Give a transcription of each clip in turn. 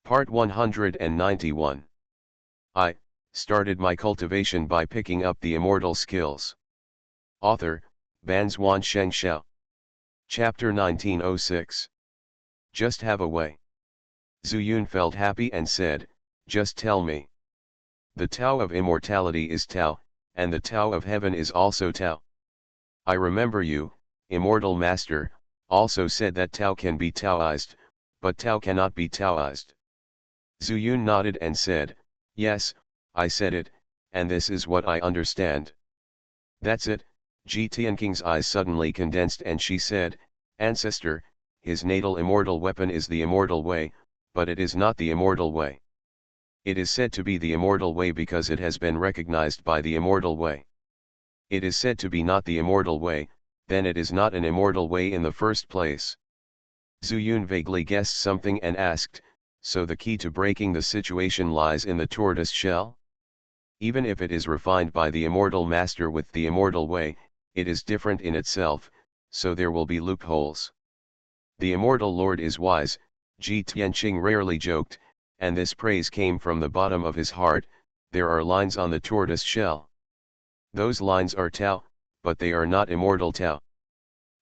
Part 191. I started my cultivation by picking up the immortal skills. Author, Banzuan Xianxia. Chapter 1906. Just have a way. Zuyun felt happy and said, just tell me. The Tao of immortality is Tao, and the Tao of heaven is also Tao. I remember you, immortal master, also said that Tao can be Taoized, but Tao cannot be Taoized. Zuyun nodded and said, yes, I said it, and this is what I understand. That's it. Ji Tianking's eyes suddenly condensed and she said, Ancestor, his natal immortal weapon is the immortal way, but it is not the immortal way. It is said to be the immortal way because it has been recognized by the immortal way. It is said to be not the immortal way, then it is not an immortal way in the first place. Zuyun vaguely guessed something and asked, so the key to breaking the situation lies in the tortoise shell? Even if it is refined by the immortal master with the immortal way, it is different in itself, so there will be loopholes. The immortal Lord is wise, Ji Tianqing rarely joked, and this praise came from the bottom of his heart. There are lines on the tortoise shell. Those lines are Tao, but they are not immortal Tao.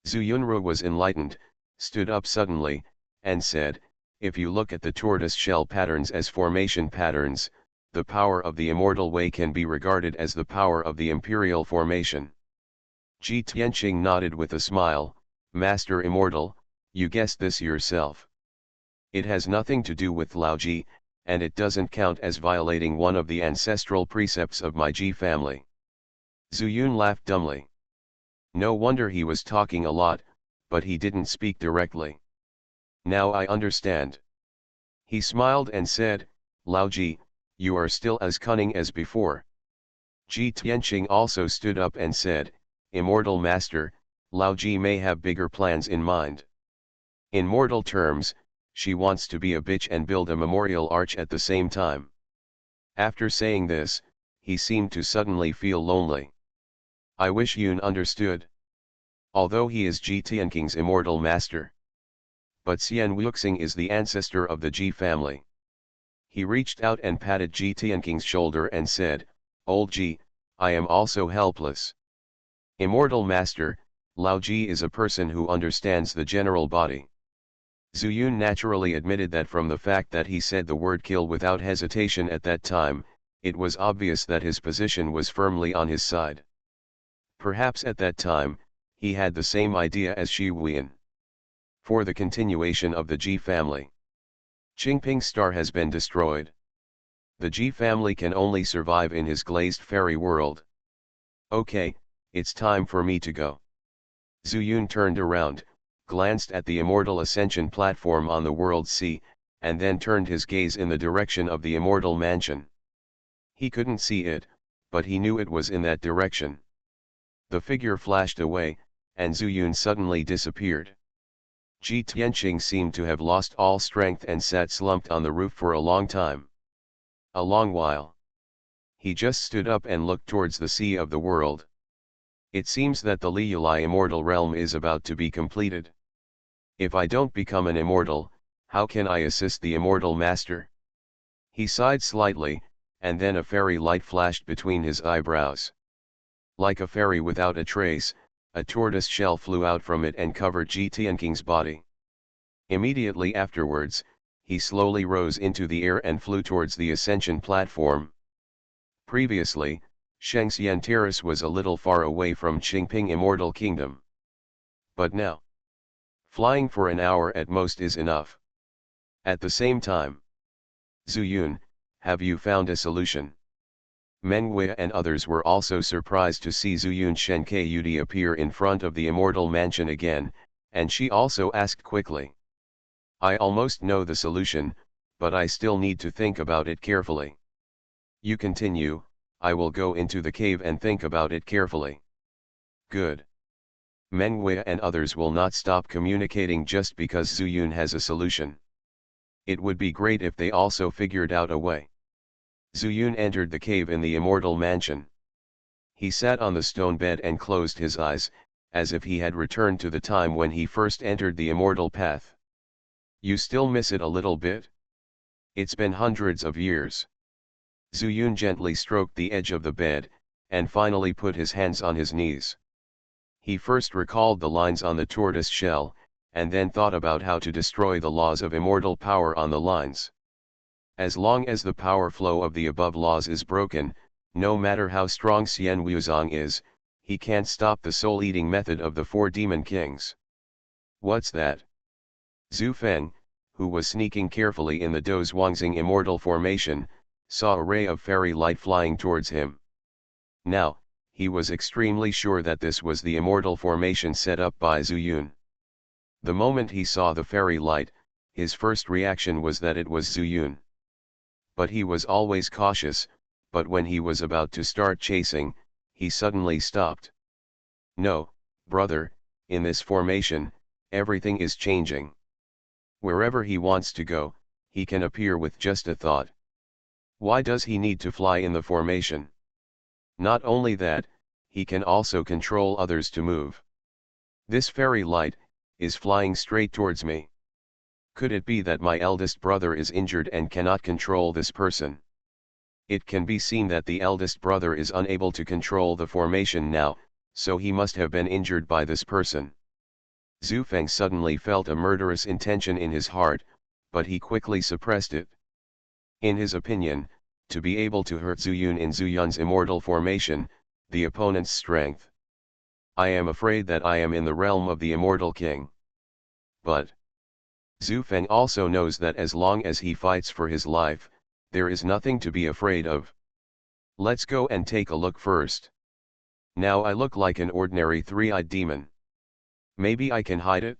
Zuyunru was enlightened, stood up suddenly, and said, if you look at the tortoise shell patterns as formation patterns, the power of the immortal way can be regarded as the power of the imperial formation. Ji Tianqing nodded with a smile, Master Immortal, you guessed this yourself. It has nothing to do with Laoji, and it doesn't count as violating one of the ancestral precepts of my Ji family. Zuyun laughed dumbly. No wonder he was talking a lot, but he didn't speak directly. Now I understand. He smiled and said, Laoji, you are still as cunning as before. Ji Tianqing also stood up and said, Immortal Master, Laoji may have bigger plans in mind. In mortal terms, she wants to be a bitch and build a memorial arch at the same time. After saying this, he seemed to suddenly feel lonely. I wish Yun understood. Although he is Ji Tianking's immortal master. But Xian Wuxing is the ancestor of the Ji family. He reached out and patted Ji Tianking's shoulder and said, Old Ji, I am also helpless. Immortal master, Lao Ji is a person who understands the general body. Zuyun naturally admitted that from the fact that he said the word kill without hesitation at that time, it was obvious that his position was firmly on his side. Perhaps at that time, he had the same idea as Shi Wuyan. For the continuation of the Ji family. Qingping's star has been destroyed. The Ji family can only survive in his glazed fairy world. Okay, it's time for me to go. Zuyun turned around, glanced at the immortal ascension platform on the world sea, and then turned his gaze in the direction of the immortal mansion. He couldn't see it, but he knew it was in that direction. The figure flashed away, and Zuyun suddenly disappeared. Ji Tianqing seemed to have lost all strength and sat slumped on the roof for a long time. A long while. He just stood up and looked towards the sea of the world. It seems that the Liulai immortal realm is about to be completed. If I don't become an immortal, how can I assist the immortal master? He sighed slightly, and then a fairy light flashed between his eyebrows. Like a fairy without a trace, a tortoise shell flew out from it and covered Ji Tianking's body. Immediately afterwards, he slowly rose into the air and flew towards the ascension platform. Previously, Xianxia Terrace was a little far away from Qingping Immortal Kingdom. But now, flying for an hour at most is enough. At the same time, Zuyun, have you found a solution? Meng Wei and others were also surprised to see Zuyun Shenkayudi appear in front of the immortal mansion again, and she also asked quickly. I almost know the solution, but I still need to think about it carefully. You continue, I will go into the cave and think about it carefully. Good. Meng Wei and others will not stop communicating just because Zuyun has a solution. It would be great if they also figured out a way. Zuyun entered the cave in the immortal mansion. He sat on the stone bed and closed his eyes, as if he had returned to the time when he first entered the immortal path. You still miss it a little bit? It's been hundreds of years. Zhu Yun gently stroked the edge of the bed, and finally put his hands on his knees. He first recalled the lines on the tortoise shell, and then thought about how to destroy the laws of immortal power on the lines. As long as the power flow of the above laws is broken, no matter how strong Xian Wuzong is, he can't stop the soul-eating method of the four demon kings. What's that? Zhu Feng, who was sneaking carefully in the Do's Wangxing immortal formation, saw a ray of fairy light flying towards him. Now, he was extremely sure that this was the immortal formation set up by Zhu Yun. The moment he saw the fairy light, his first reaction was that it was Zhu Yun. But he was always cautious, but when he was about to start chasing, he suddenly stopped. No, brother, in this formation, everything is changing. Wherever he wants to go, he can appear with just a thought. Why does he need to fly in the formation? Not only that, he can also control others to move. This fairy light is flying straight towards me. Could it be that my eldest brother is injured and cannot control this person? It can be seen that the eldest brother is unable to control the formation now, so he must have been injured by this person. Zhu Feng suddenly felt a murderous intention in his heart, but he quickly suppressed it. In his opinion, to be able to hurt Zhu Yun in Zhu Yun's immortal formation, the opponent's strength. I am afraid that I am in the realm of the immortal king. But Zhu Feng also knows that as long as he fights for his life, there is nothing to be afraid of. Let's go and take a look first. Now I look like an ordinary three-eyed demon. Maybe I can hide it?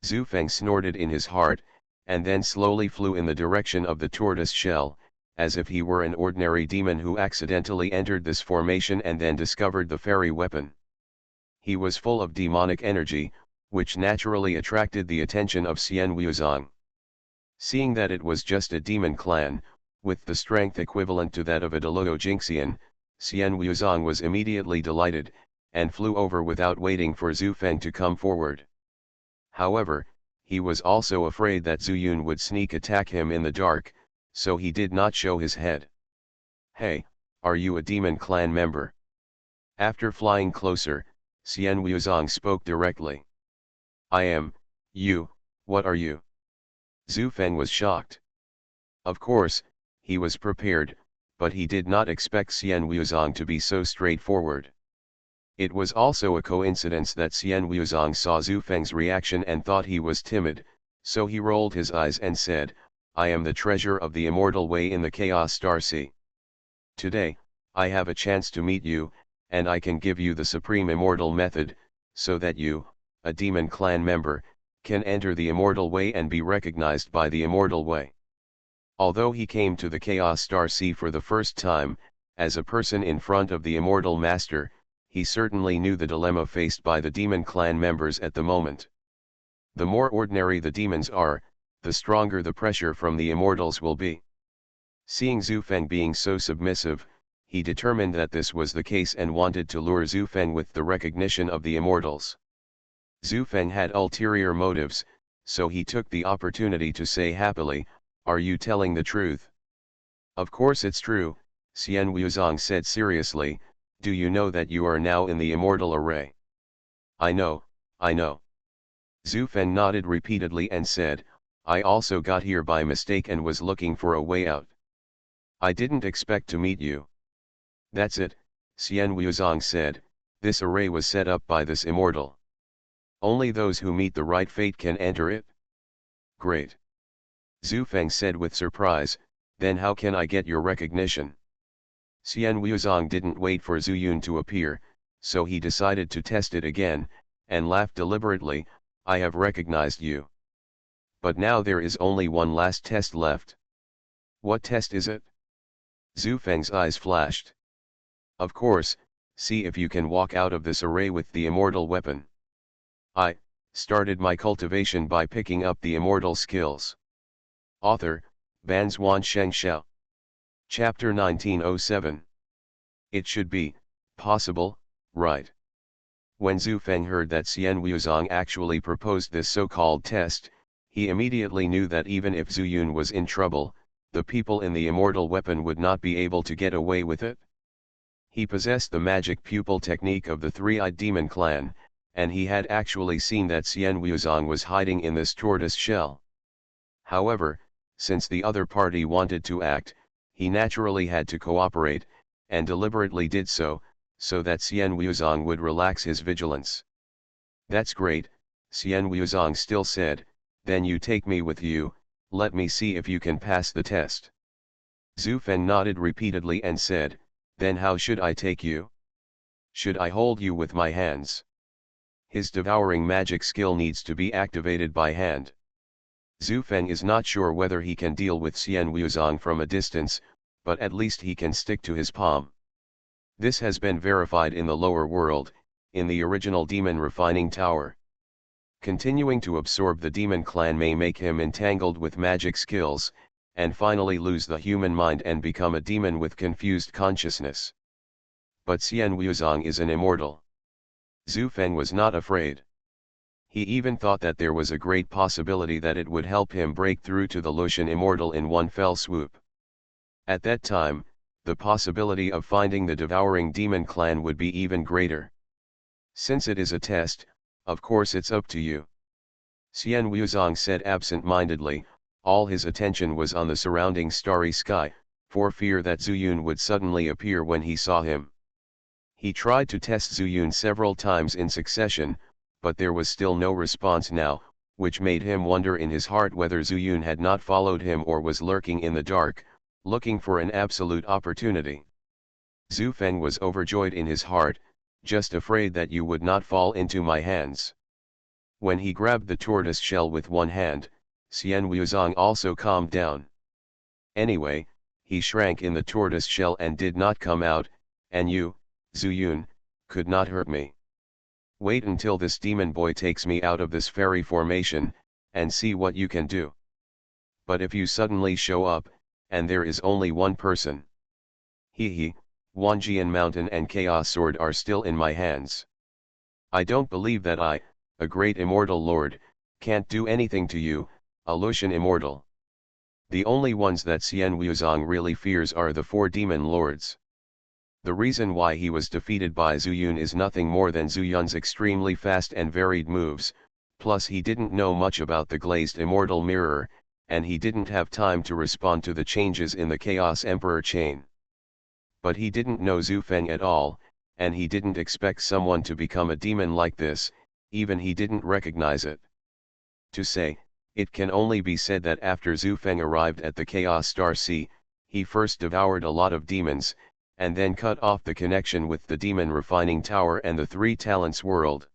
Zhu Feng snorted in his heart, and then slowly flew in the direction of the tortoise shell, as if he were an ordinary demon who accidentally entered this formation and then discovered the fairy weapon. He was full of demonic energy, which naturally attracted the attention of Xian Wuzong. Seeing that it was just a demon clan, with the strength equivalent to that of a Deluo Jinxian, Xian Wuzong was immediately delighted, and flew over without waiting for Zhu Feng to come forward. However, he was also afraid that Zhu Yun would sneak attack him in the dark, so he did not show his head. Hey, are you a demon clan member? After flying closer, Xian Wuzong spoke directly. I am, you, what are you? Zhu Feng was shocked. Of course, he was prepared, but he did not expect Xian Wuzong to be so straightforward. It was also a coincidence that Xian Wuzong saw Zhu Feng's reaction and thought he was timid, so he rolled his eyes and said, I am the treasure of the immortal way in the Chaos Star Sea. Today, I have a chance to meet you, and I can give you the supreme immortal method, so that you, a demon clan member, can enter the immortal way and be recognized by the immortal way. Although he came to the Chaos Star Sea for the first time, as a person in front of the immortal master, he certainly knew the dilemma faced by the demon clan members at the moment. The more ordinary the demons are, the stronger the pressure from the immortals will be. Seeing Zhu Feng being so submissive, he determined that this was the case and wanted to lure Zhu Feng with the recognition of the immortals. Zhu Feng had ulterior motives, so he took the opportunity to say happily, are you telling the truth? Of course it's true, Xian Wuzong said seriously, do you know that you are now in the immortal array? I know, I know. Zhu Feng nodded repeatedly and said, I also got here by mistake and was looking for a way out. I didn't expect to meet you. That's it, Xian Wuzong said, this array was set up by this immortal. Only those who meet the right fate can enter it? Great. Zhu Feng said with surprise, then how can I get your recognition? Xian Wuzong didn't wait for Zhu Yun to appear, so he decided to test it again, and laughed deliberately, I have recognized you. But now there is only one last test left. What test is it? Zhu Feng's eyes flashed. Of course, see if you can walk out of this array with the immortal weapon. I started my cultivation by picking up the immortal skills. Author, Banzuan Xianxia. Chapter 1907. It should be possible, right? When Zhu Feng heard that Xian Wuzong actually proposed this so-called test, He immediately knew that even if Zhu Yun was in trouble, the people in the immortal weapon would not be able to get away with it. He possessed the magic pupil technique of the three-eyed demon clan, and he had actually seen that Xian Wuzong was hiding in this tortoise shell. However, since the other party wanted to act, he naturally had to cooperate, and deliberately did so, so that Xian Wuzong would relax his vigilance. "That's great," Xian Wuzong still said, "then you take me with you, let me see if you can pass the test." Zhu Feng nodded repeatedly and said, "Then how should I take you? Should I hold you with my hands?" His devouring magic skill needs to be activated by hand. Zhu Feng is not sure whether he can deal with Xian Wuzong from a distance, but at least he can stick to his palm. This has been verified in the lower world, in the original demon refining tower. Continuing to absorb the demon clan may make him entangled with magic skills, and finally lose the human mind and become a demon with confused consciousness. But Xian Wuzong is an immortal. Zhu Feng was not afraid. He even thought that there was a great possibility that it would help him break through to the Lucian immortal in one fell swoop. At that time, the possibility of finding the devouring demon clan would be even greater. "Since it is a test, of course it's up to you," Xian Wuzong said absent-mindedly. All his attention was on the surrounding starry sky, for fear that Zhu Yun would suddenly appear when he saw him. He tried to test Zhu Yun several times in succession, but there was still no response now, which made him wonder in his heart whether Zhu Yun had not followed him or was lurking in the dark, looking for an absolute opportunity. Zhu Feng was overjoyed in his heart, "Just afraid that you would not fall into my hands." When he grabbed the tortoise shell with one hand, Xian Wuzong also calmed down. Anyway, he shrank in the tortoise shell and did not come out, and you, Zhu Yun, could not hurt me. Wait until this demon boy takes me out of this fairy formation, and see what you can do. But if you suddenly show up, and there is only one person. Wanjian Mountain and Chaos Sword are still in my hands. I don't believe that I, a great immortal lord, can't do anything to you, a Lucian immortal. The only ones that Xian Wuzong really fears are the four demon lords. The reason why he was defeated by Zhu Yun is nothing more than Zhu Yun's extremely fast and varied moves, plus he didn't know much about the glazed immortal mirror, and he didn't have time to respond to the changes in the Chaos Emperor chain. But he didn't know Zhu Feng at all, and he didn't expect someone to become a demon like this, even he didn't recognize it. To say, it can only be said that after Zhu Feng arrived at the Chaos Star Sea, he first devoured a lot of demons, and then cut off the connection with the demon refining tower and the three talents world.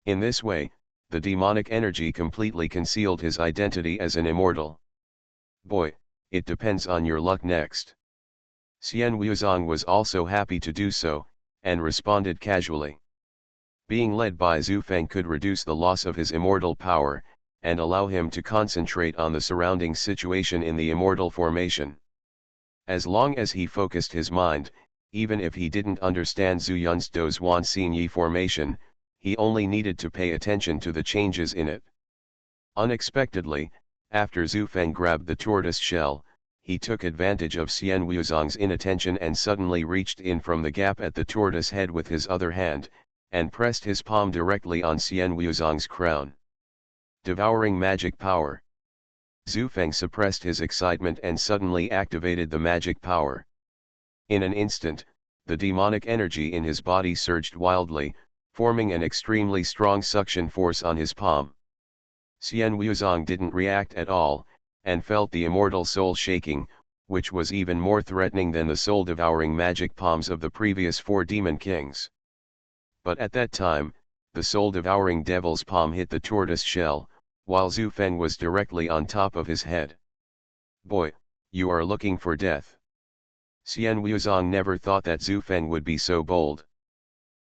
In this way, the demonic energy completely concealed his identity as an immortal. Boy, it depends on your luck next. Xian Wuzong was also happy to do so, and responded casually. Being led by Zhu Feng could reduce the loss of his immortal power, and allow him to concentrate on the surrounding situation in the immortal formation. As long as he focused his mind, even if he didn't understand Zhu Yun's Dozhuan Xinyi formation, he only needed to pay attention to the changes in it. Unexpectedly, after Zhu Feng grabbed the tortoise shell, he took advantage of Xian Wuzong's inattention and suddenly reached in from the gap at the tortoise head with his other hand, and pressed his palm directly on Xian Wuzong's crown. Devouring magic power. Zhu Feng suppressed his excitement and suddenly activated the magic power. In an instant, the demonic energy in his body surged wildly, forming an extremely strong suction force on his palm. Xian Wuzong didn't react at all, and felt the immortal soul shaking, which was even more threatening than the soul-devouring magic palms of the previous four demon kings. But at that time, the soul-devouring devil's palm hit the tortoise shell, while Zhu Feng was directly on top of his head. "Boy, you are looking for death." Xian Wuzong never thought that Zhu Feng would be so bold.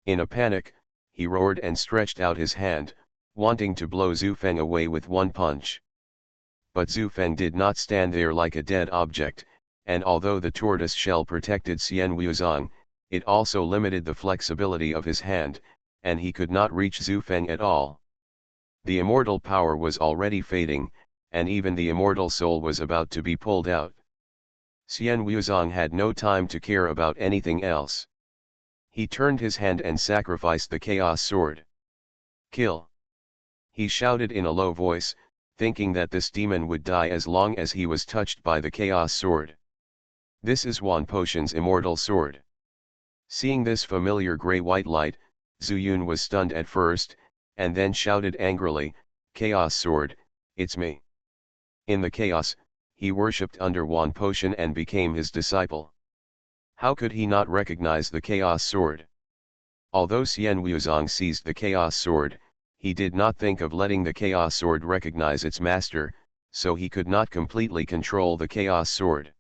In a panic, he roared and stretched out his hand, wanting to blow Zhu Feng away with one punch. But Zhu Feng did not stand there like a dead object, and although the tortoise shell protected Xian Wuzong, it also limited the flexibility of his hand, and he could not reach Zhu Feng at all. The immortal power was already fading, and even the immortal soul was about to be pulled out. Xian Wuzong had no time to care about anything else. He turned his hand and sacrificed the Chaos Sword. Kill! He shouted in a low voice, thinking that this demon would die as long as he was touched by the Chaos Sword. This is Wan Potion's immortal sword. Seeing this familiar grey-white light, Zhu Yun was stunned at first, and then shouted angrily, "Chaos Sword, it's me." In the chaos, he worshipped under Wan Potion and became his disciple. How could he not recognize the Chaos Sword? Although Xian Wuzong seized the Chaos Sword, he did not think of letting the Chaos Sword recognize its master, so he could not completely control the Chaos Sword.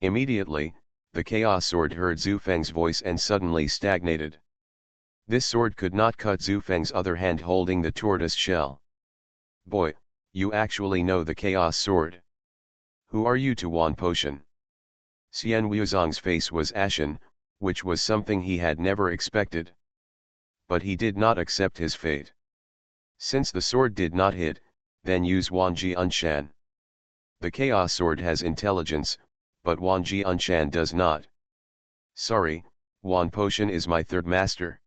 Immediately, the Chaos Sword heard Zhu Feng's voice and suddenly stagnated. This sword could not cut Zhu Feng's other hand holding the tortoise shell. "Boy, you actually know the Chaos Sword. Who are you to Wan Potion?" Xian Wuzong's face was ashen, which was something he had never expected. But he did not accept his fate. Since the sword did not hit, then use Wan Jianshan. The Chaos Sword has intelligence, but Wan Jianshan does not. "Sorry, Wan Potion is my third master."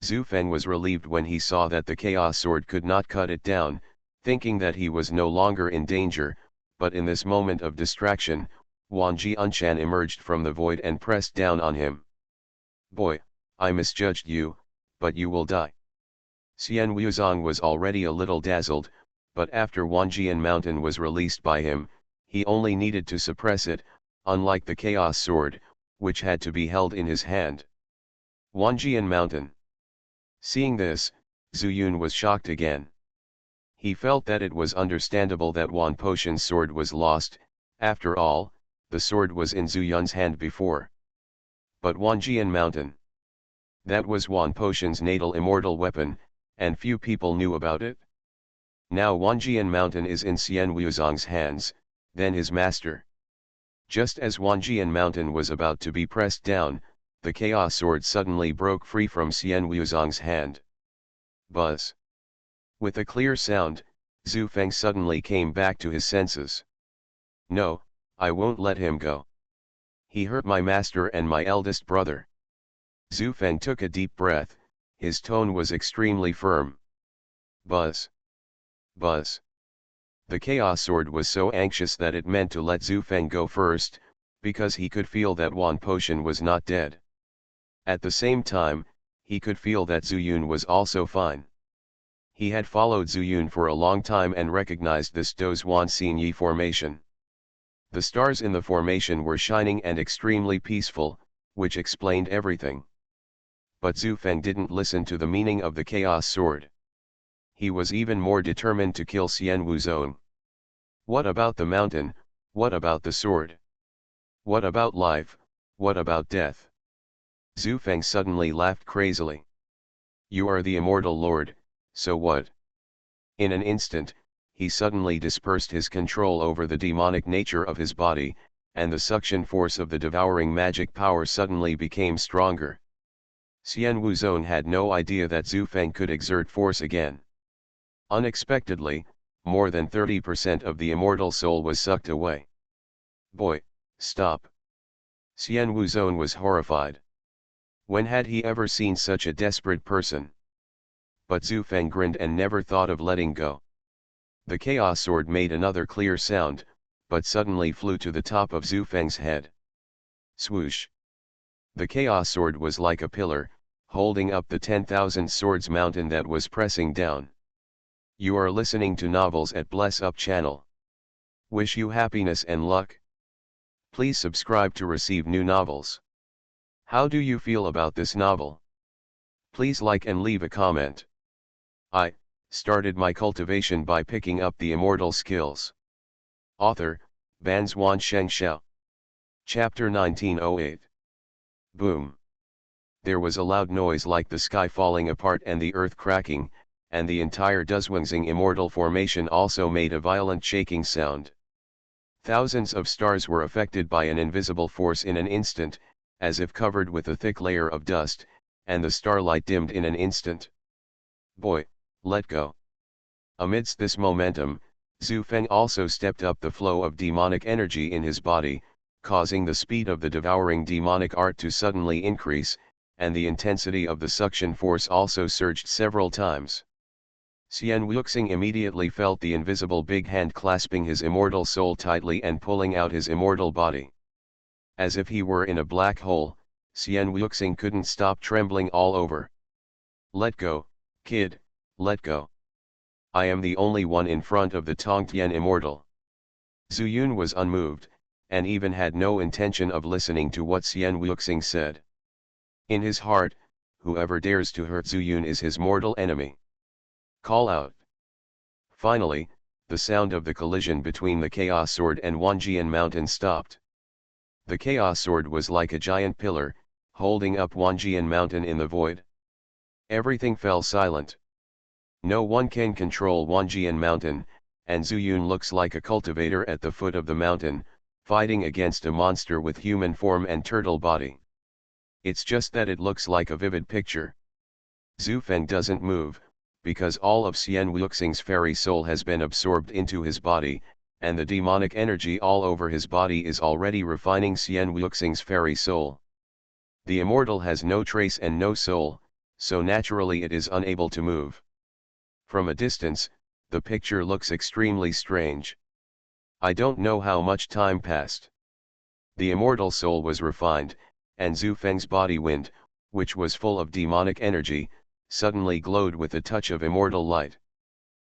Zhu Feng was relieved when he saw that the Chaos Sword could not cut it down, thinking that he was no longer in danger, but in this moment of distraction, Wan Jianshan emerged from the void and pressed down on him. "Boy, I misjudged you, but you will die." Xian Wuzong was already a little dazzled, but after Wanjian Mountain was released by him, he only needed to suppress it, unlike the Chaos Sword, which had to be held in his hand. Wanjian Mountain. Seeing this, Zhu Yun was shocked again. He felt that it was understandable that Wan Potion's sword was lost. After all, the sword was in Zhu Yun's hand before. But Wanjian Mountain. That was Wan Potion's natal immortal weapon, and few people knew about it. Now Wanjian Mountain is in Xian Wuzong's hands, then his master. Just as Wanjian Mountain was about to be pressed down, the Chaos Sword suddenly broke free from Xian Wuzong's hand. Buzz. With a clear sound, Zhu Feng suddenly came back to his senses. "No, I won't let him go. He hurt my master and my eldest brother." Zhu Feng took a deep breath, his tone was extremely firm. Buzz. Buzz. The Chaos Sword was so anxious that it meant to let Zhu Feng go first, because he could feel that Wan Potion was not dead. At the same time, he could feel that Zhu Yun was also fine. He had followed Zhu Yun for a long time and recognized this Do's Wan Xinyi formation. The stars in the formation were shining and extremely peaceful, which explained everything. But Zhu Feng didn't listen to the meaning of the Chaos Sword. He was even more determined to kill Xian Wuzong. What about the mountain? What about the sword? What about life? What about death? Zhu Feng suddenly laughed crazily. "You are the immortal lord, so what?" In an instant, he suddenly dispersed his control over the demonic nature of his body, and the suction force of the devouring magic power suddenly became stronger. Xian Wuzong had no idea that Zhu Feng could exert force again. Unexpectedly, more than 30% of the immortal soul was sucked away. "Boy, stop." Xian Wuzong was horrified. When had he ever seen such a desperate person? But Zhu Feng grinned and never thought of letting go. The Chaos Sword made another clear sound, but suddenly flew to the top of Zhu Feng's head. Swoosh! The Chaos Sword was like a pillar, holding up the 10,000 Swords mountain that was pressing down. You are listening to Novels at Bless Up channel. Wish you happiness and luck. Please subscribe to receive new novels. How do you feel about this novel? Please like and leave a comment. I started my cultivation by picking up the immortal skills. Author, Banzhuan Xianxia. Chapter 1908. Boom. There was a loud noise like the sky falling apart and the earth cracking, and the entire Duzwangxing immortal formation also made a violent shaking sound. Thousands of stars were affected by an invisible force in an instant, as if covered with a thick layer of dust, and the starlight dimmed in an instant. Boy, let go. Amidst this momentum, Zhu Feng also stepped up the flow of demonic energy in his body, causing the speed of the devouring demonic art to suddenly increase, and the intensity of the suction force also surged several times. Xian Wuxing immediately felt the invisible big hand clasping his immortal soul tightly and pulling out his immortal body. As if he were in a black hole, Xian Wuxing couldn't stop trembling all over. "Let go, kid, let go. I am the only one in front of the Tongtian immortal." Zhu Yun was unmoved, and even had no intention of listening to what Xian Wuxing said. In his heart, whoever dares to hurt Zhu Yun is his mortal enemy. Call out. Finally, the sound of the collision between the Chaos Sword and Wanjian Mountain stopped. The Chaos Sword was like a giant pillar, holding up Wanjian Mountain in the void. Everything fell silent. No one can control Wanjian Mountain, and Zhu Yun looks like a cultivator at the foot of the mountain, fighting against a monster with human form and turtle body. It's just that it looks like a vivid picture. Zhu Feng doesn't move, because all of Xian Wuxing's fairy soul has been absorbed into his body, and the demonic energy all over his body is already refining Xian Wuxing's fairy soul. The immortal has no trace and no soul, so naturally it is unable to move. From a distance, the picture looks extremely strange. I don't know how much time passed. The immortal soul was refined, and Zhu Feng's body wind, which was full of demonic energy, suddenly glowed with a touch of immortal light.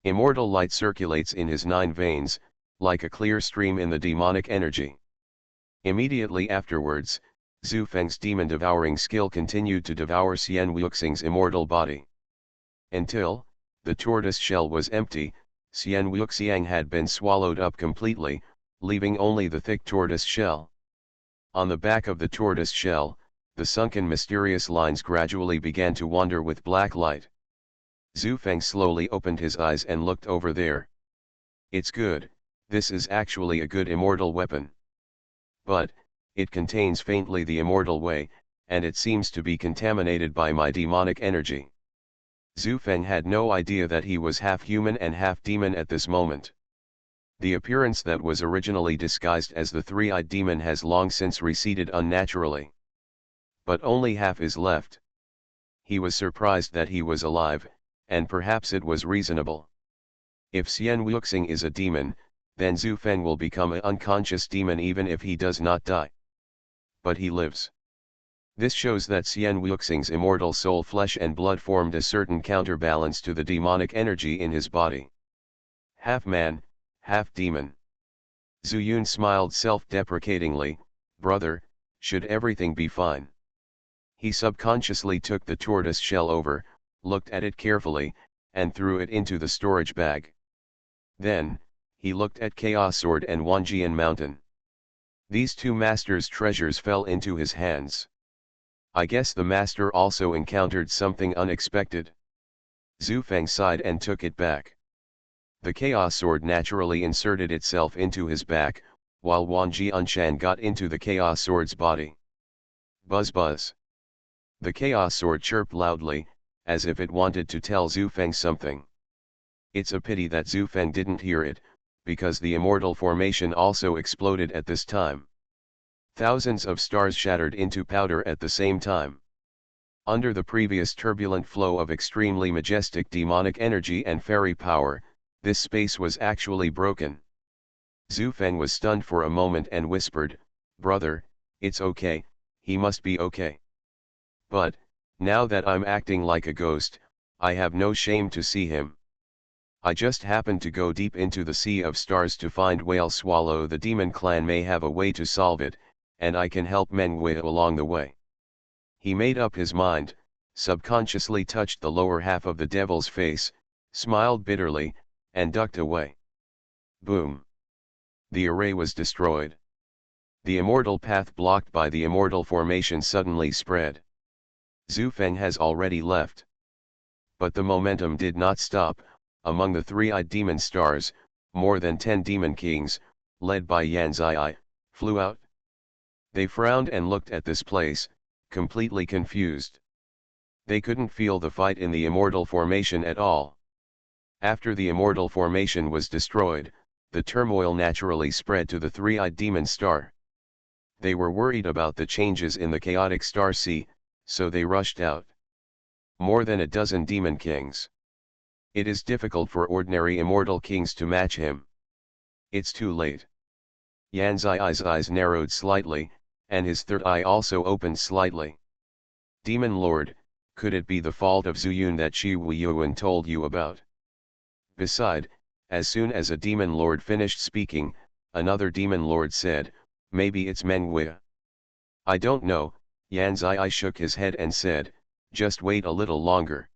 Immortal light circulates in his 9 veins, like a clear stream in the demonic energy. Immediately afterwards, Zhu Feng's demon-devouring skill continued to devour Xian Wuxing's immortal body. Until, the tortoise shell was empty, Xian Wuxiang had been swallowed up completely, leaving only the thick tortoise shell. On the back of the tortoise shell, the sunken mysterious lines gradually began to wander with black light. Zhu Feng slowly opened his eyes and looked over there. It's good, this is actually a good immortal weapon. But, it contains faintly the immortal way, and it seems to be contaminated by my demonic energy. Zhu Feng had no idea that he was half human and half demon at this moment. The appearance that was originally disguised as the three-eyed demon has long since receded unnaturally. But only half is left. He was surprised that he was alive, and perhaps it was reasonable. If Xian Wuxing is a demon, then Zhu Feng will become an unconscious demon even if he does not die. But he lives. This shows that Xian Wuxing's immortal soul flesh and blood formed a certain counterbalance to the demonic energy in his body. Half man, half demon. Zhu Yun smiled self-deprecatingly. Brother, should everything be fine? He subconsciously took the tortoise shell over, looked at it carefully, and threw it into the storage bag. Then, he looked at Chaos Sword and Wanjian Mountain. These two masters' treasures fell into his hands. I guess the master also encountered something unexpected. Zhu Feng sighed and took it back. The Chaos Sword naturally inserted itself into his back, while Wan Jianshan got into the Chaos Sword's body. Buzz buzz. The Chaos Sword chirped loudly, as if it wanted to tell Zhu Feng something. It's a pity that Zhu Feng didn't hear it, because the immortal formation also exploded at this time. Thousands of stars shattered into powder at the same time. Under the previous turbulent flow of extremely majestic demonic energy and fairy power, this space was actually broken. Zhu Feng was stunned for a moment and whispered, "Brother, it's okay, he must be okay. But, now that I'm acting like a ghost, I have no shame to see him. I just happened to go deep into the sea of stars to find Whale Swallow. The demon clan may have a way to solve it, and I can help Meng Wei along the way." He made up his mind, subconsciously touched the lower half of the devil's face, smiled bitterly, and ducked away. Boom! The array was destroyed. The immortal path blocked by the immortal formation suddenly spread. Zhu Feng has already left. But the momentum did not stop. Among the three-eyed demon stars, more than 10 demon kings, led by Xianxia, flew out. They frowned and looked at this place, completely confused. They couldn't feel the fight in the immortal formation at all. After the immortal formation was destroyed, the turmoil naturally spread to the three-eyed demon star. They were worried about the changes in the chaotic star sea, so they rushed out. More than a dozen demon kings. It is difficult for ordinary immortal kings to match him. It's too late. Xianxia's eyes narrowed slightly, and his third eye also opened slightly. Demon Lord, could it be the fault of Zuyun that Shi Weiyuan told you about? Beside, as soon as a demon lord finished speaking, another demon lord said, maybe it's Mengwei. I don't know, Yanzai shook his head and said, just wait a little longer.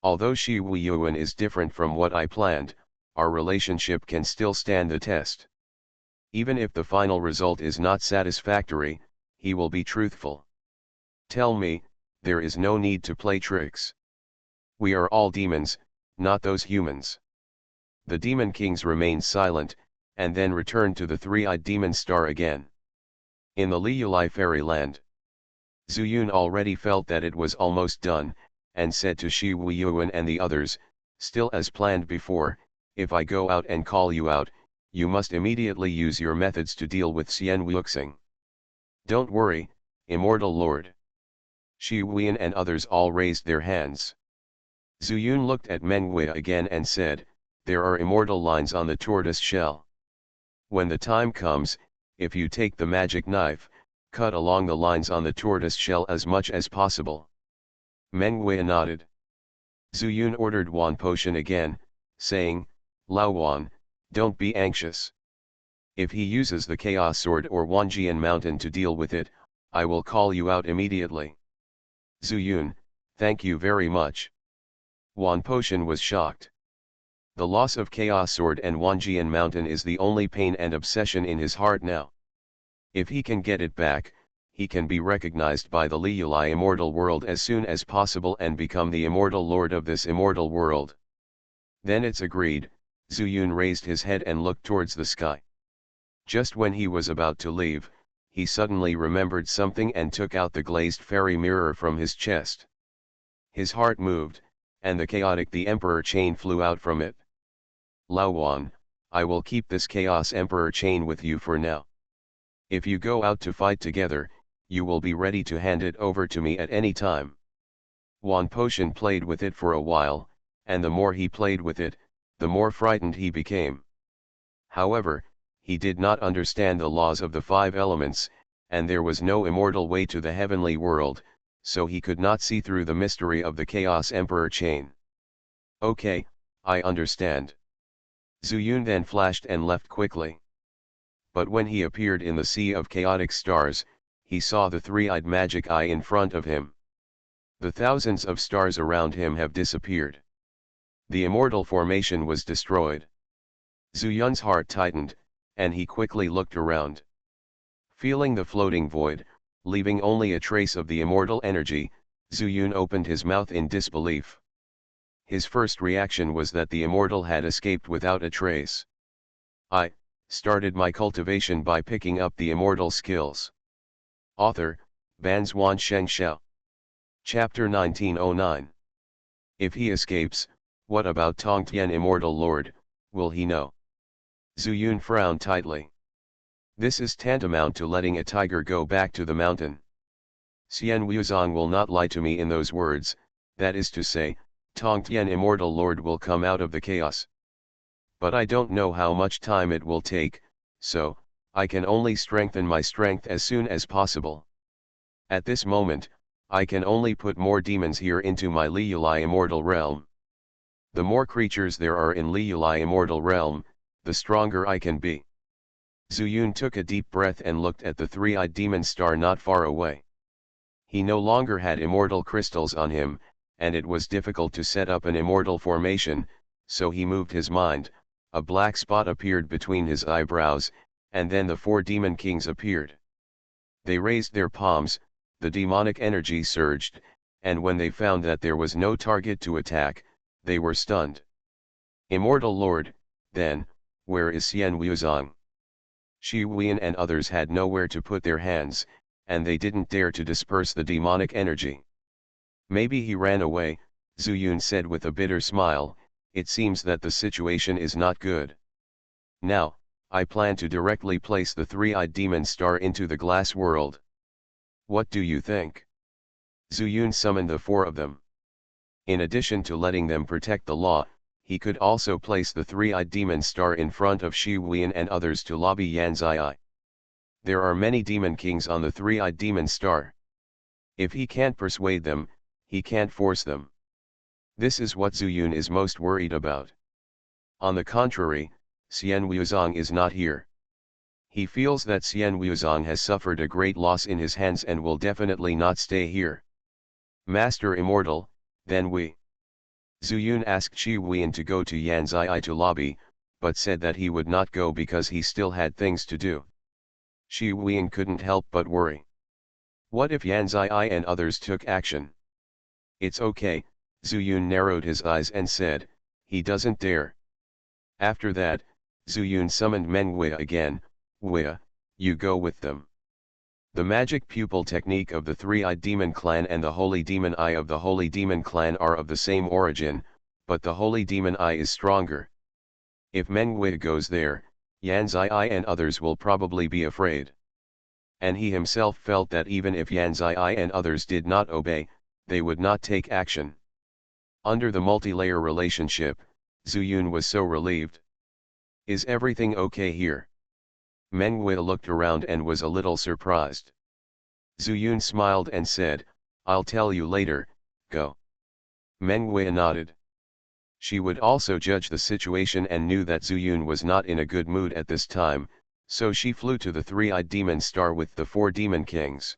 Although Shi Weiyuan is different from what I planned, our relationship can still stand the test. Even if the final result is not satisfactory, he will be truthful. Tell me, there is no need to play tricks. We are all demons, not those humans. The demon kings remained silent, and then returned to the three-eyed demon star again. In the Liulai fairyland, Zuyun already felt that it was almost done, and said to Shi Weiyuan and the others, still as planned before, if I go out and call you out, you must immediately use your methods to deal with Xian Wuxing. Don't worry, Immortal Lord. Shi Weiyuan and others all raised their hands. Zuyun looked at Mengwei again and said, there are immortal lines on the tortoise shell. When the time comes, if you take the magic knife, cut along the lines on the tortoise shell as much as possible. Mengwei nodded. Zuyun ordered Wan Potion again, saying, Lao Wan, don't be anxious. If he uses the Chaos Sword or Wanjian Mountain to deal with it, I will call you out immediately. Zuyun, thank you very much. Wan Potion was shocked. The loss of Chaos Sword and Wanjian Mountain is the only pain and obsession in his heart now. If he can get it back, he can be recognized by the Liulai immortal world as soon as possible and become the immortal lord of this immortal world. Then it's agreed. Zuyun raised his head and looked towards the sky. Just when he was about to leave, he suddenly remembered something and took out the glazed fairy mirror from his chest. His heart moved, and the Emperor chain flew out from it. Lao Wan, I will keep this Chaos Emperor chain with you for now. If you go out to fight together, you will be ready to hand it over to me at any time. Wan Potion played with it for a while, and the more he played with it, the more frightened he became. However, he did not understand the laws of the five elements, and there was no immortal way to the heavenly world, so he could not see through the mystery of the Chaos Emperor chain. Okay, I understand. Zuyun then flashed and left quickly. But when he appeared in the sea of chaotic stars, he saw the three-eyed magic eye in front of him. The thousands of stars around him have disappeared. The immortal formation was destroyed. Zuyun's heart tightened, and he quickly looked around. Feeling the floating void, leaving only a trace of the immortal energy, Zuyun opened his mouth in disbelief. His first reaction was that the immortal had escaped without a trace. I started my cultivation by picking up the immortal skills. Author, Banzhuan Xianxia. Chapter 1909. If he escapes, what about Tongtian Immortal Lord, will he know? Zuyun frowned tightly. This is tantamount to letting a tiger go back to the mountain. Xian Wuzong will not lie to me in those words, that is to say, Tongtian Immortal Lord will come out of the chaos. But I don't know how much time it will take, so, I can only strengthen my strength as soon as possible. At this moment, I can only put more demons here into my Liulai Immortal Realm. The more creatures there are in Liulai Immortal Realm, the stronger I can be. Zuyun took a deep breath and looked at the three-eyed demon star not far away. He no longer had immortal crystals on him, and it was difficult to set up an immortal formation, so he moved his mind. A black spot appeared between his eyebrows, and then the four demon kings appeared. They raised their palms, the demonic energy surged, and when they found that there was no target to attack, they were stunned. Immortal Lord, then, where is Xian Wuzong? Shi Weiyuan and others had nowhere to put their hands, and they didn't dare to disperse the demonic energy. Maybe he ran away, Zuyun said with a bitter smile, it seems that the situation is not good. Now, I plan to directly place the three-eyed demon star into the glass world. What do you think? Zuyun summoned the four of them. In addition to letting them protect the law, he could also place the three-eyed demon star in front of Shi Huiyan and others to lobby Xianxia. There are many demon kings on the three-eyed demon star. If he can't persuade them, he can't force them. This is what Zuyun is most worried about. On the contrary, Xian Wuzong is not here. He feels that Xian Wuzong has suffered a great loss in his hands and will definitely not stay here. Master Immortal, then we. Zuyun asked Shi Huiyan to go to Yanzai to lobby, but said that he would not go because he still had things to do. Shi Huiyan couldn't help but worry. What if Yanzai and others took action? It's okay, Zuyun narrowed his eyes and said, he doesn't dare. After that, Zuyun summoned Mengwei again. Wei, you go with them. The magic pupil technique of the three-eyed demon clan and the holy demon eye of the holy demon clan are of the same origin, but the holy demon eye is stronger. If Mengwei goes there, Yanzai and others will probably be afraid. And he himself felt that even if Yanzai and others did not obey, they would not take action. Under the multi-layer relationship, Zuyun was so relieved. Is everything okay here? Mengwei looked around and was a little surprised. Zuyun smiled and said, I'll tell you later, go. Mengwei nodded. She would also judge the situation and knew that Zuyun was not in a good mood at this time, so she flew to the three-eyed demon star with the four demon kings.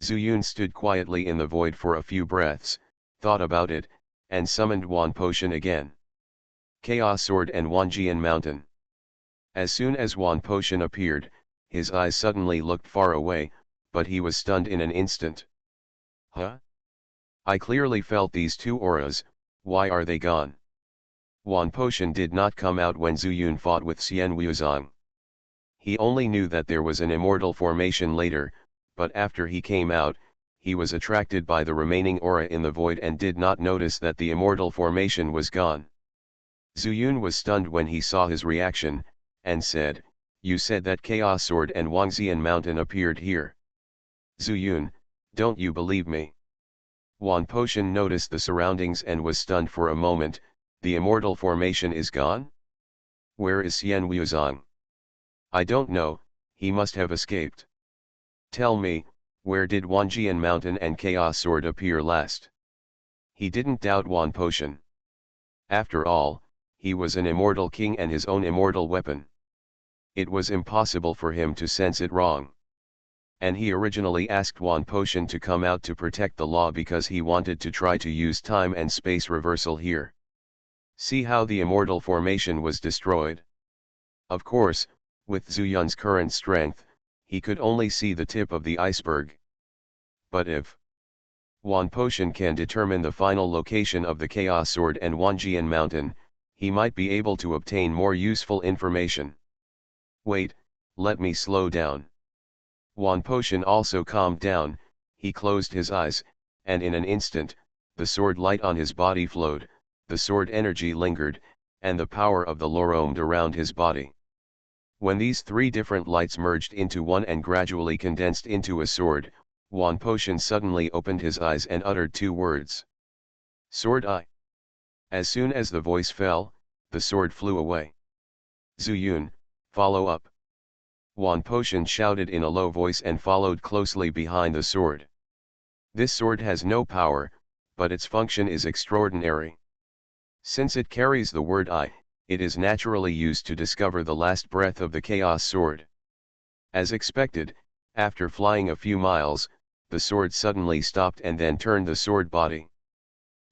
Zuyun stood quietly in the void for a few breaths, thought about it, and summoned Wan Potion again. Chaos Sword and Wanjian Mountain. As soon as Wan Potion appeared, his eyes suddenly looked far away, but he was stunned in an instant. Huh? I clearly felt these two auras, why are they gone? Wan Potion did not come out when Zuyun fought with Xian Wuzong. He only knew that there was an immortal formation later, but after he came out, he was attracted by the remaining aura in the void and did not notice that the immortal formation was gone. Zuyun was stunned when he saw his reaction, and said, you said that Chaos Sword and Wangxian Mountain appeared here. Zuyun, don't you believe me? Wan Potion noticed the surroundings and was stunned for a moment. The immortal formation is gone? Where is Xian Wuzong? I don't know, he must have escaped. Tell me, where did Wanjian Mountain and Chaos Sword appear last? He didn't doubt Wan Potion. After all, he was an immortal king and his own immortal weapon. It was impossible for him to sense it wrong. And he originally asked Wan Potion to come out to protect the law because he wanted to try to use time and space reversal here. See how the immortal formation was destroyed? Of course, with Zuyun's current strength, he could only see the tip of the iceberg. But if Wan Potion can determine the final location of the Chaos Sword and Wanjian Mountain, he might be able to obtain more useful information. Wait, let me slow down. Wan Potion also calmed down, he closed his eyes, and in an instant, the sword light on his body flowed, the sword energy lingered, and the power of the law roamed around his body. When these three different lights merged into one and gradually condensed into a sword, Wan Potion suddenly opened his eyes and uttered two words. Sword Eye. As soon as the voice fell, the sword flew away. Zuyun, follow up. Wan Potion shouted in a low voice and followed closely behind the sword. This sword has no power, but its function is extraordinary. Since it carries the word I, it is naturally used to discover the last breath of the Chaos Sword. As expected, after flying a few miles, the sword suddenly stopped and then turned the sword body.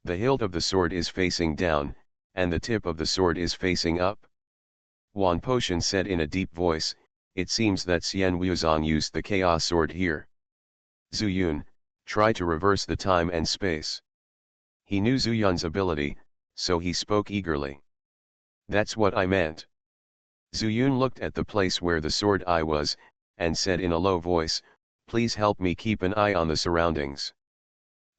The hilt of the sword is facing down, and the tip of the sword is facing up. Wan Potion said in a deep voice, it seems that Xian Wuzong used the Chaos Sword here. Zuyun, try to reverse the time and space. He knew Zuyun's ability, so he spoke eagerly. That's what I meant. Zuyun looked at the place where the sword eye was, and said in a low voice, please help me keep an eye on the surroundings.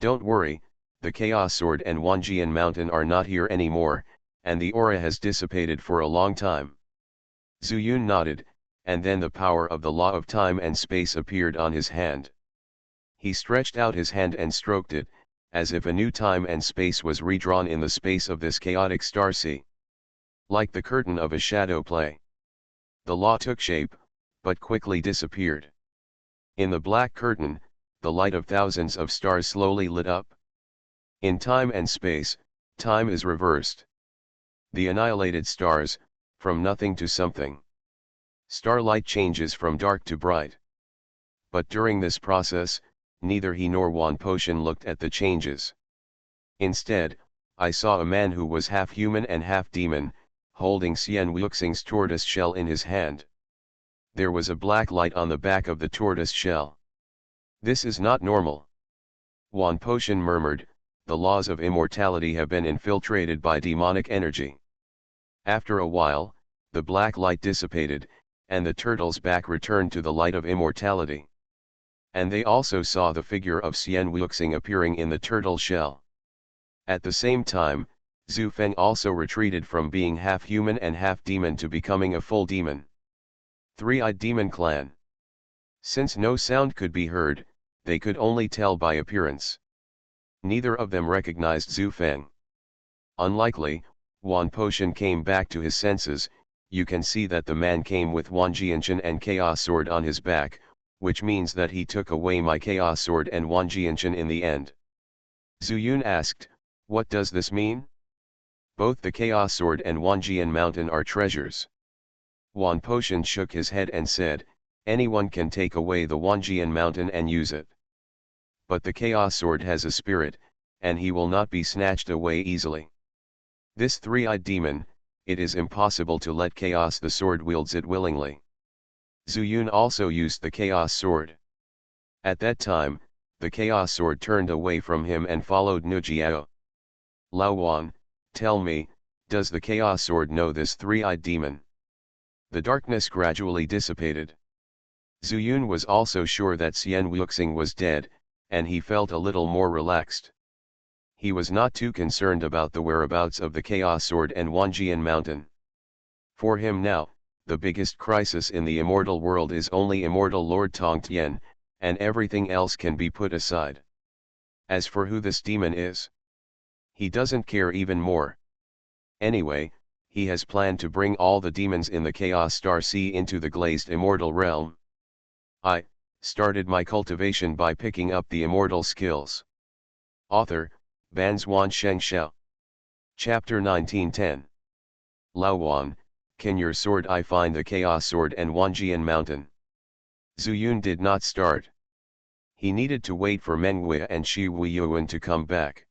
Don't worry, the Chaos Sword and Wanjian Mountain are not here anymore, and the aura has dissipated for a long time. Zuyun nodded, and then the power of the law of time and space appeared on his hand. He stretched out his hand and stroked it, as if a new time and space was redrawn in the space of this chaotic star sea. Like the curtain of a shadow play. The law took shape, but quickly disappeared. In the black curtain, the light of thousands of stars slowly lit up. In time and space, time is reversed. The annihilated stars, from nothing to something. Starlight changes from dark to bright. But during this process, neither he nor Wan Potion looked at the changes. Instead, I saw a man who was half human and half demon, holding Xianxia's tortoise shell in his hand. There was a black light on the back of the tortoise shell. This is not normal. Wan Potion murmured, the laws of immortality have been infiltrated by demonic energy. After a while, the black light dissipated, and the turtle's back returned to the light of immortality. And they also saw the figure of Xianxia appearing in the turtle shell. At the same time, Zhu Feng also retreated from being half human and half demon to becoming a full demon. Three-eyed demon clan. Since no sound could be heard, they could only tell by appearance. Neither of them recognized Zhu Feng. Unlikely, Wan Potion came back to his senses. You can see that the man came with Wan Jianshan and Chaos Sword on his back, which means that he took away my Chaos Sword and Wan Jianshan in the end. Zuyun asked, what does this mean? Both the Chaos Sword and Wan Jian Mountain are treasures. Wan Potion shook his head and said, anyone can take away the Wan Jian Mountain and use it. But the Chaos Sword has a spirit, and he will not be snatched away easily. This three-eyed demon, it is impossible to let Chaos the Sword wields it willingly. Zuyun also used the Chaos Sword. At that time, the Chaos Sword turned away from him and followed Nujiao. Lao Wan, tell me, does the Chaos Sword know this three-eyed demon? The darkness gradually dissipated. Zuyun was also sure that Xianxia was dead, and he felt a little more relaxed. He was not too concerned about the whereabouts of the Chaos Sword and Wanjian Mountain. For him now, the biggest crisis in the immortal world is only immortal Lord Tongtian, and everything else can be put aside. As for who this demon is, he doesn't care even more. Anyway, he has planned to bring all the demons in the Chaos Star Sea into the glazed immortal realm. I started my cultivation by picking up the immortal skills. Author, Banzuan Xianxia. Chapter 1910. Lao Wan, can your sword I find the Chaos Sword and Wanjian Mountain? Zuyun did not start. He needed to wait for Mengwei and Shi Weiyuan to come back.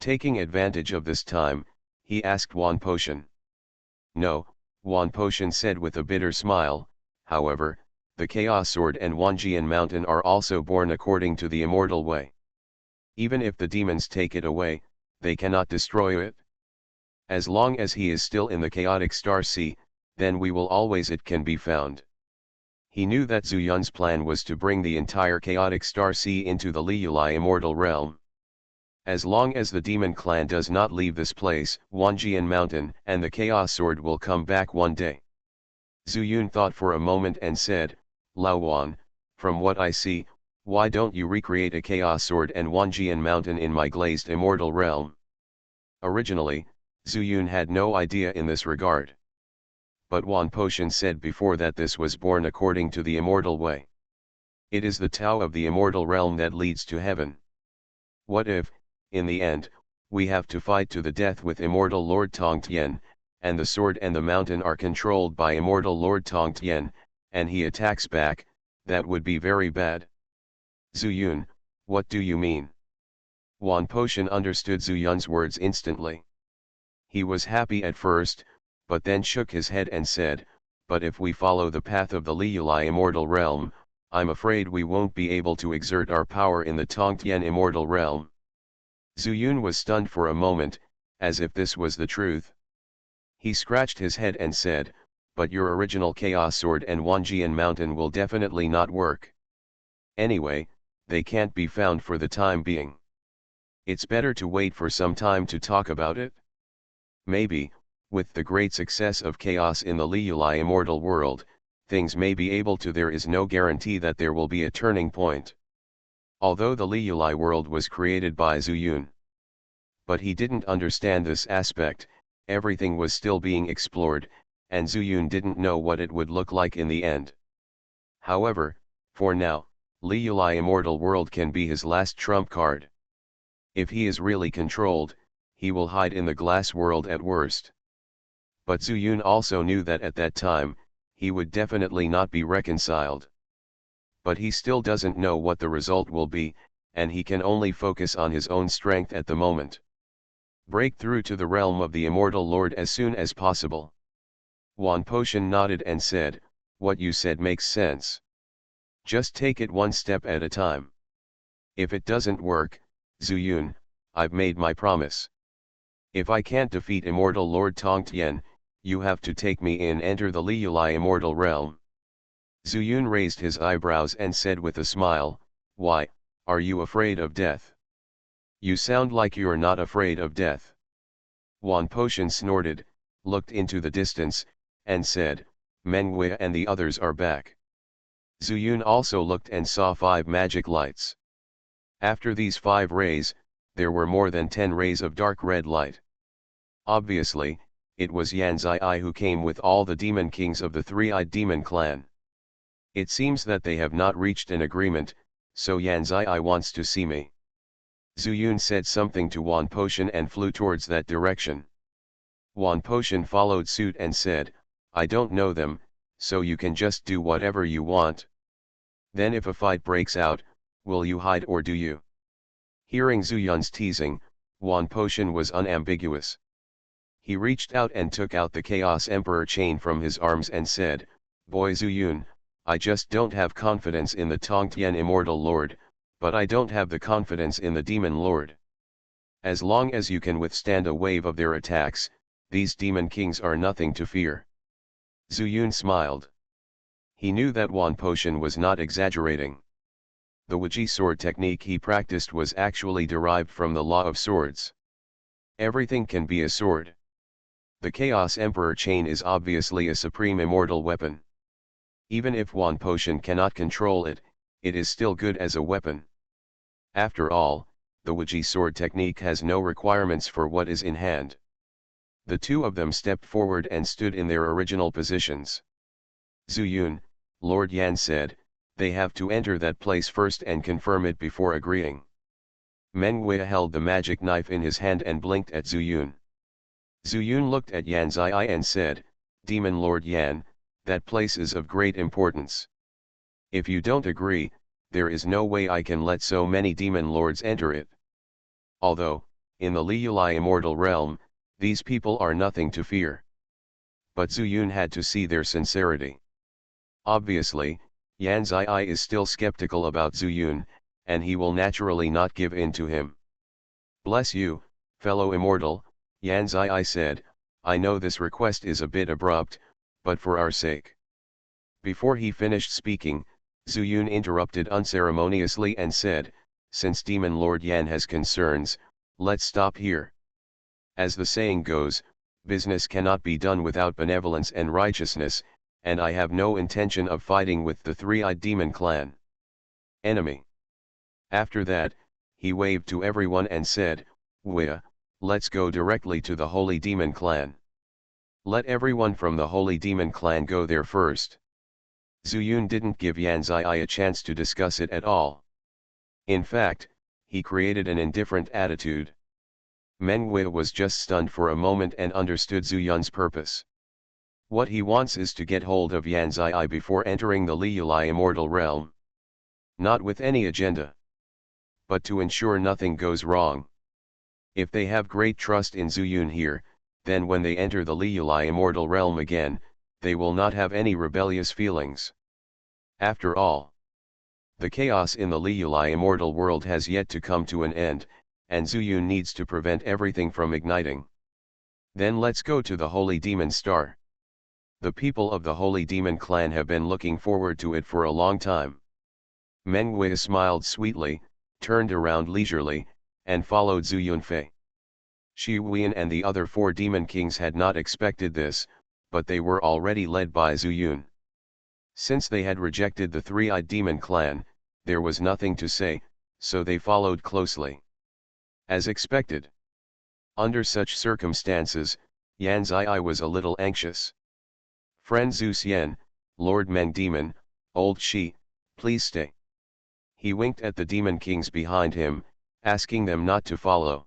Taking advantage of this time, he asked Wan Potion. No, Wan Potion said with a bitter smile, however, the Chaos Sword and Wanjian Mountain are also born according to the immortal way. Even if the demons take it away, they cannot destroy it. As long as he is still in the chaotic star sea, then we will always it can be found. He knew that Zuyun's plan was to bring the entire chaotic star sea into the Liulai immortal realm. As long as the demon clan does not leave this place, Wanjian Mountain and the Chaos Sword will come back one day. Zuyun thought for a moment and said, Lao Wan, from what I see, why don't you recreate a Chaos Sword and Wanjian Mountain in my glazed immortal realm? Originally, Zuyun had no idea in this regard. But Wan Potion said before that this was born according to the immortal way. It is the Tao of the immortal realm that leads to heaven. What if, in the end, we have to fight to the death with immortal Lord Tongtian, and the sword and the mountain are controlled by immortal Lord Tongtian, and he attacks back? That would be very bad. Zuyun, what do you mean? Wan Potion understood Zuyun's words instantly. He was happy at first, but then shook his head and said, but if we follow the path of the Liulai immortal realm, I'm afraid we won't be able to exert our power in the Tongtian immortal realm. Zuyun was stunned for a moment, as if this was the truth. He scratched his head and said, but your original Chaos Sword and Wanjian Mountain will definitely not work. Anyway, they can't be found for the time being. It's better to wait for some time to talk about it. Maybe, with the great success of chaos in the Liuli immortal world, things may be able to. There is no guarantee that there will be a turning point. Although the Liuli world was created by Zuyun. But he didn't understand this aspect, everything was still being explored, and Zuyun didn't know what it would look like in the end. However, for now, Liuli immortal world can be his last trump card. If he is really controlled, he will hide in the glass world at worst. But Zuyun also knew that at that time, he would definitely not be reconciled. But he still doesn't know what the result will be, and he can only focus on his own strength at the moment. Break through to the realm of the immortal lord as soon as possible. Wan Potion nodded and said, "What you said makes sense. Just take it one step at a time. If it doesn't work, Zuyun, I've made my promise. If I can't defeat immortal Lord Tongtian, you have to take me in and enter the Liuli immortal realm." Zuyun raised his eyebrows and said with a smile, "Why, are you afraid of death? You sound like you're not afraid of death." Wan Potion snorted, looked into the distance, and said, "Mengwei and the others are back." Zuyun also looked and saw 5 magic lights. After these 5 rays, there were more than 10 rays of dark red light. Obviously, it was Xianxia who came with all the demon kings of the three-eyed demon clan. It seems that they have not reached an agreement, so Xianxia wants to see me. Zuyun said something to Wan Potion and flew towards that direction. Wan Potion followed suit and said, "I don't know them, so you can just do whatever you want. Then if a fight breaks out, will you hide or do you?" Hearing Zuyun's teasing, Wan Potion was unambiguous. He reached out and took out the Chaos Emperor chain from his arms and said, "Boy Zuyun, I just don't have confidence in the Tongtian Immortal Lord, but I don't have the confidence in the Demon Lord. As long as you can withstand a wave of their attacks, these Demon Kings are nothing to fear." Zuyun smiled. He knew that Wan Potion was not exaggerating. The Wuji sword technique he practiced was actually derived from the law of swords. Everything can be a sword. The Chaos Emperor chain is obviously a supreme immortal weapon. Even if Wan Potion cannot control it, it is still good as a weapon. After all, the Wuji sword technique has no requirements for what is in hand. The two of them stepped forward and stood in their original positions. "Zuyun," Lord Yan said, "they have to enter that place first and confirm it before agreeing." Mengwei held the magic knife in his hand and blinked at Zuyun. Zuyun looked at Xianxia and said, "Demon Lord Yan, that place is of great importance. If you don't agree, there is no way I can let so many demon lords enter it. Although, in the Liuli immortal realm, these people are nothing to fear." But Zuyun had to see their sincerity. Obviously, Xianxia is still skeptical about Zuyun, and he will naturally not give in to him. "Bless you, fellow immortal," Xianxia said, "I know this request is a bit abrupt, but for our sake." Before he finished speaking, Zuyun interrupted unceremoniously and said, "Since Demon Lord Yan has concerns, let's stop here. As the saying goes, business cannot be done without benevolence and righteousness, and I have no intention of fighting with the three-eyed demon clan. Enemy." After that, he waved to everyone and said, "Wea, let's go directly to the Holy Demon Clan. Let everyone from the Holy Demon Clan go there first." Zuyun didn't give Xianxia a chance to discuss it at all. In fact, he created an indifferent attitude. Mengwei was just stunned for a moment and understood Zuyun's purpose. What he wants is to get hold of Xianxia before entering the Liuli immortal realm. Not with any agenda, but to ensure nothing goes wrong. If they have great trust in Zuyun here, then when they enter the Liuli immortal realm again, they will not have any rebellious feelings. After all, the chaos in the Liuli immortal world has yet to come to an end, and Zuyun needs to prevent everything from igniting. Then let's go to the Holy Demon Star. The people of the Holy Demon Clan have been looking forward to it for a long time. Mengwei smiled sweetly, turned around leisurely, and followed Zuyun Fei. Shi Huiyan and the other 4 demon kings had not expected this, but they were already led by Zhu Yun. Since they had rejected the three-eyed demon clan, there was nothing to say, so they followed closely. As expected. Under such circumstances, Xianxia was a little anxious. Friend Zhu Xian, Lord Meng Demon, old Shi, please stay. He winked at the demon kings behind him, asking them not to follow.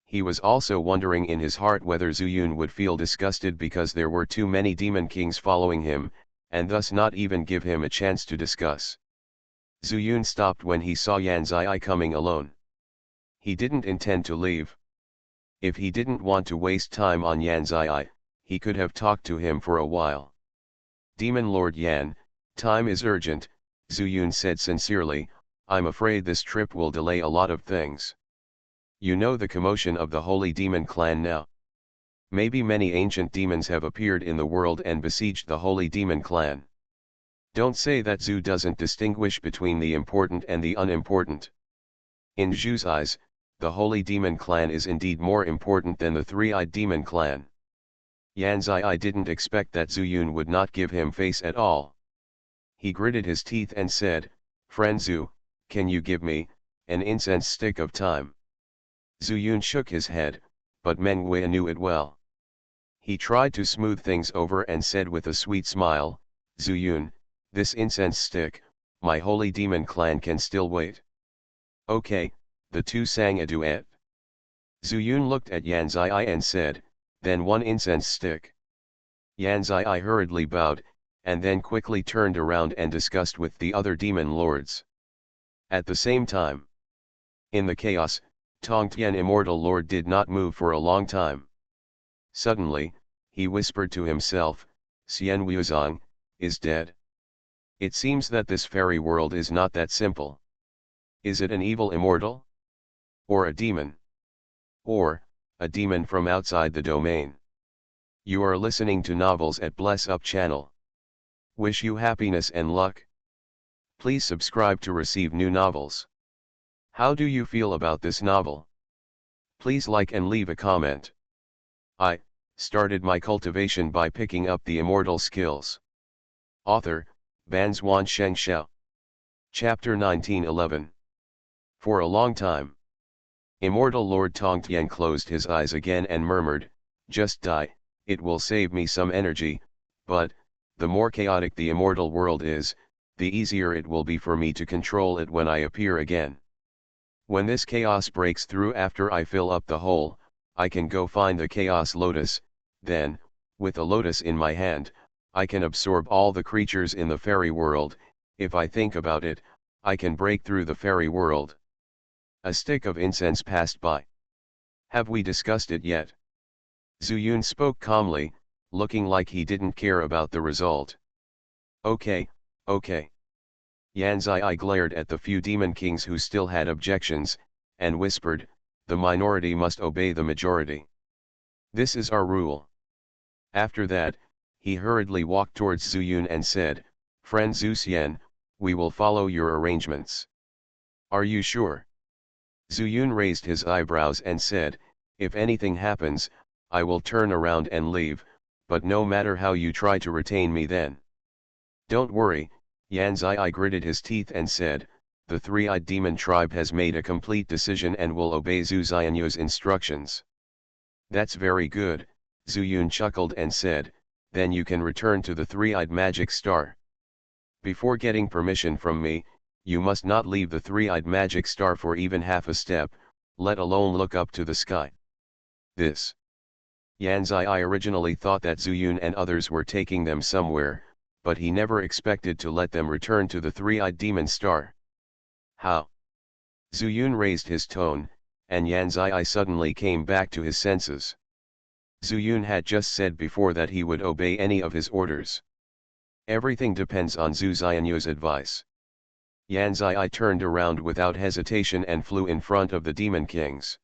He was also wondering in his heart whether Zhu Yun would feel disgusted because there were too many demon kings following him, and thus not even give him a chance to discuss. Zhu Yun stopped when he saw Xianxia coming alone. He didn't intend to leave. If he didn't want to waste time on Xianxia, he could have talked to him for a while. Demon Lord Yan, time is urgent, Zhu Yun said sincerely, I'm afraid this trip will delay a lot of things. You know the commotion of the Holy Demon Clan now. Maybe many ancient demons have appeared in the world and besieged the Holy Demon Clan. Don't say that Zhu doesn't distinguish between the important and the unimportant. In Zhu's eyes, the Holy Demon Clan is indeed more important than the three-eyed demon clan. Xianxia didn't expect that Zhu Yun would not give him face at all. He gritted his teeth and said, Friend Zhu, can you give me an incense stick of time? Zhu Yun shook his head, but Meng Wei knew it well. He tried to smooth things over and said with a sweet smile, Zhu Yun, this incense stick, my Holy Demon Clan can still wait. Okay, the two sang a duet. Zhu Yun looked at Xianxia and said, then one incense stick. Xianxia hurriedly bowed, and then quickly turned around and discussed with the other demon lords. At the same time, in the chaos, Tongtian Immortal Lord did not move for a long time. Suddenly, he whispered to himself, Xian Wuozong, is dead. It seems that this fairy world is not that simple. Is it an evil immortal? Or a demon? Or, a demon from outside the domain? You are listening to Novels at Bless Up channel. Wish you happiness and luck. Please subscribe to receive new novels. How do you feel about this novel? Please like and leave a comment. I started my cultivation by picking up the immortal skills. Author, Banzuan Xianxia. Chapter 1911. For a long time, Immortal Lord Tongtian closed his eyes again and murmured, just die, it will save me some energy, but, the more chaotic the immortal world is, the easier it will be for me to control it when I appear again. When this chaos breaks through after I fill up the hole, I can go find the chaos lotus, then, with the lotus in my hand, I can absorb all the creatures in the fairy world. If I think about it, I can break through the fairy world. A stick of incense passed by. Have we discussed it yet? Zhu Yun spoke calmly, looking like he didn't care about the result. Okay, okay. Xianxia glared at the few demon kings who still had objections, and whispered, the minority must obey the majority. This is our rule. After that, he hurriedly walked towards Zhu Yun and said, Friend Zhu Xian, we will follow your arrangements. Are you sure? Zhu Yun raised his eyebrows and said, if anything happens, I will turn around and leave, but no matter how you try to retain me then. Don't worry, Xianxia gritted his teeth and said, the three-eyed demon tribe has made a complete decision and will obey Zhu Xianyu's instructions. That's very good, Zhu Yun chuckled and said, then you can return to the three-eyed magic star. Before getting permission from me, you must not leave the three-eyed magic star for even half a step, let alone look up to the sky. This. Xianxia originally thought that Zhu Yun and others were taking them somewhere, but he never expected to let them return to the three-eyed demon star. How? Zhu Yun raised his tone, and Xianxia suddenly came back to his senses. Zhu Yun had just said before that he would obey any of his orders. Everything depends on Zhu Xianyu's advice. Xianxia turned around without hesitation and flew in front of the demon kings.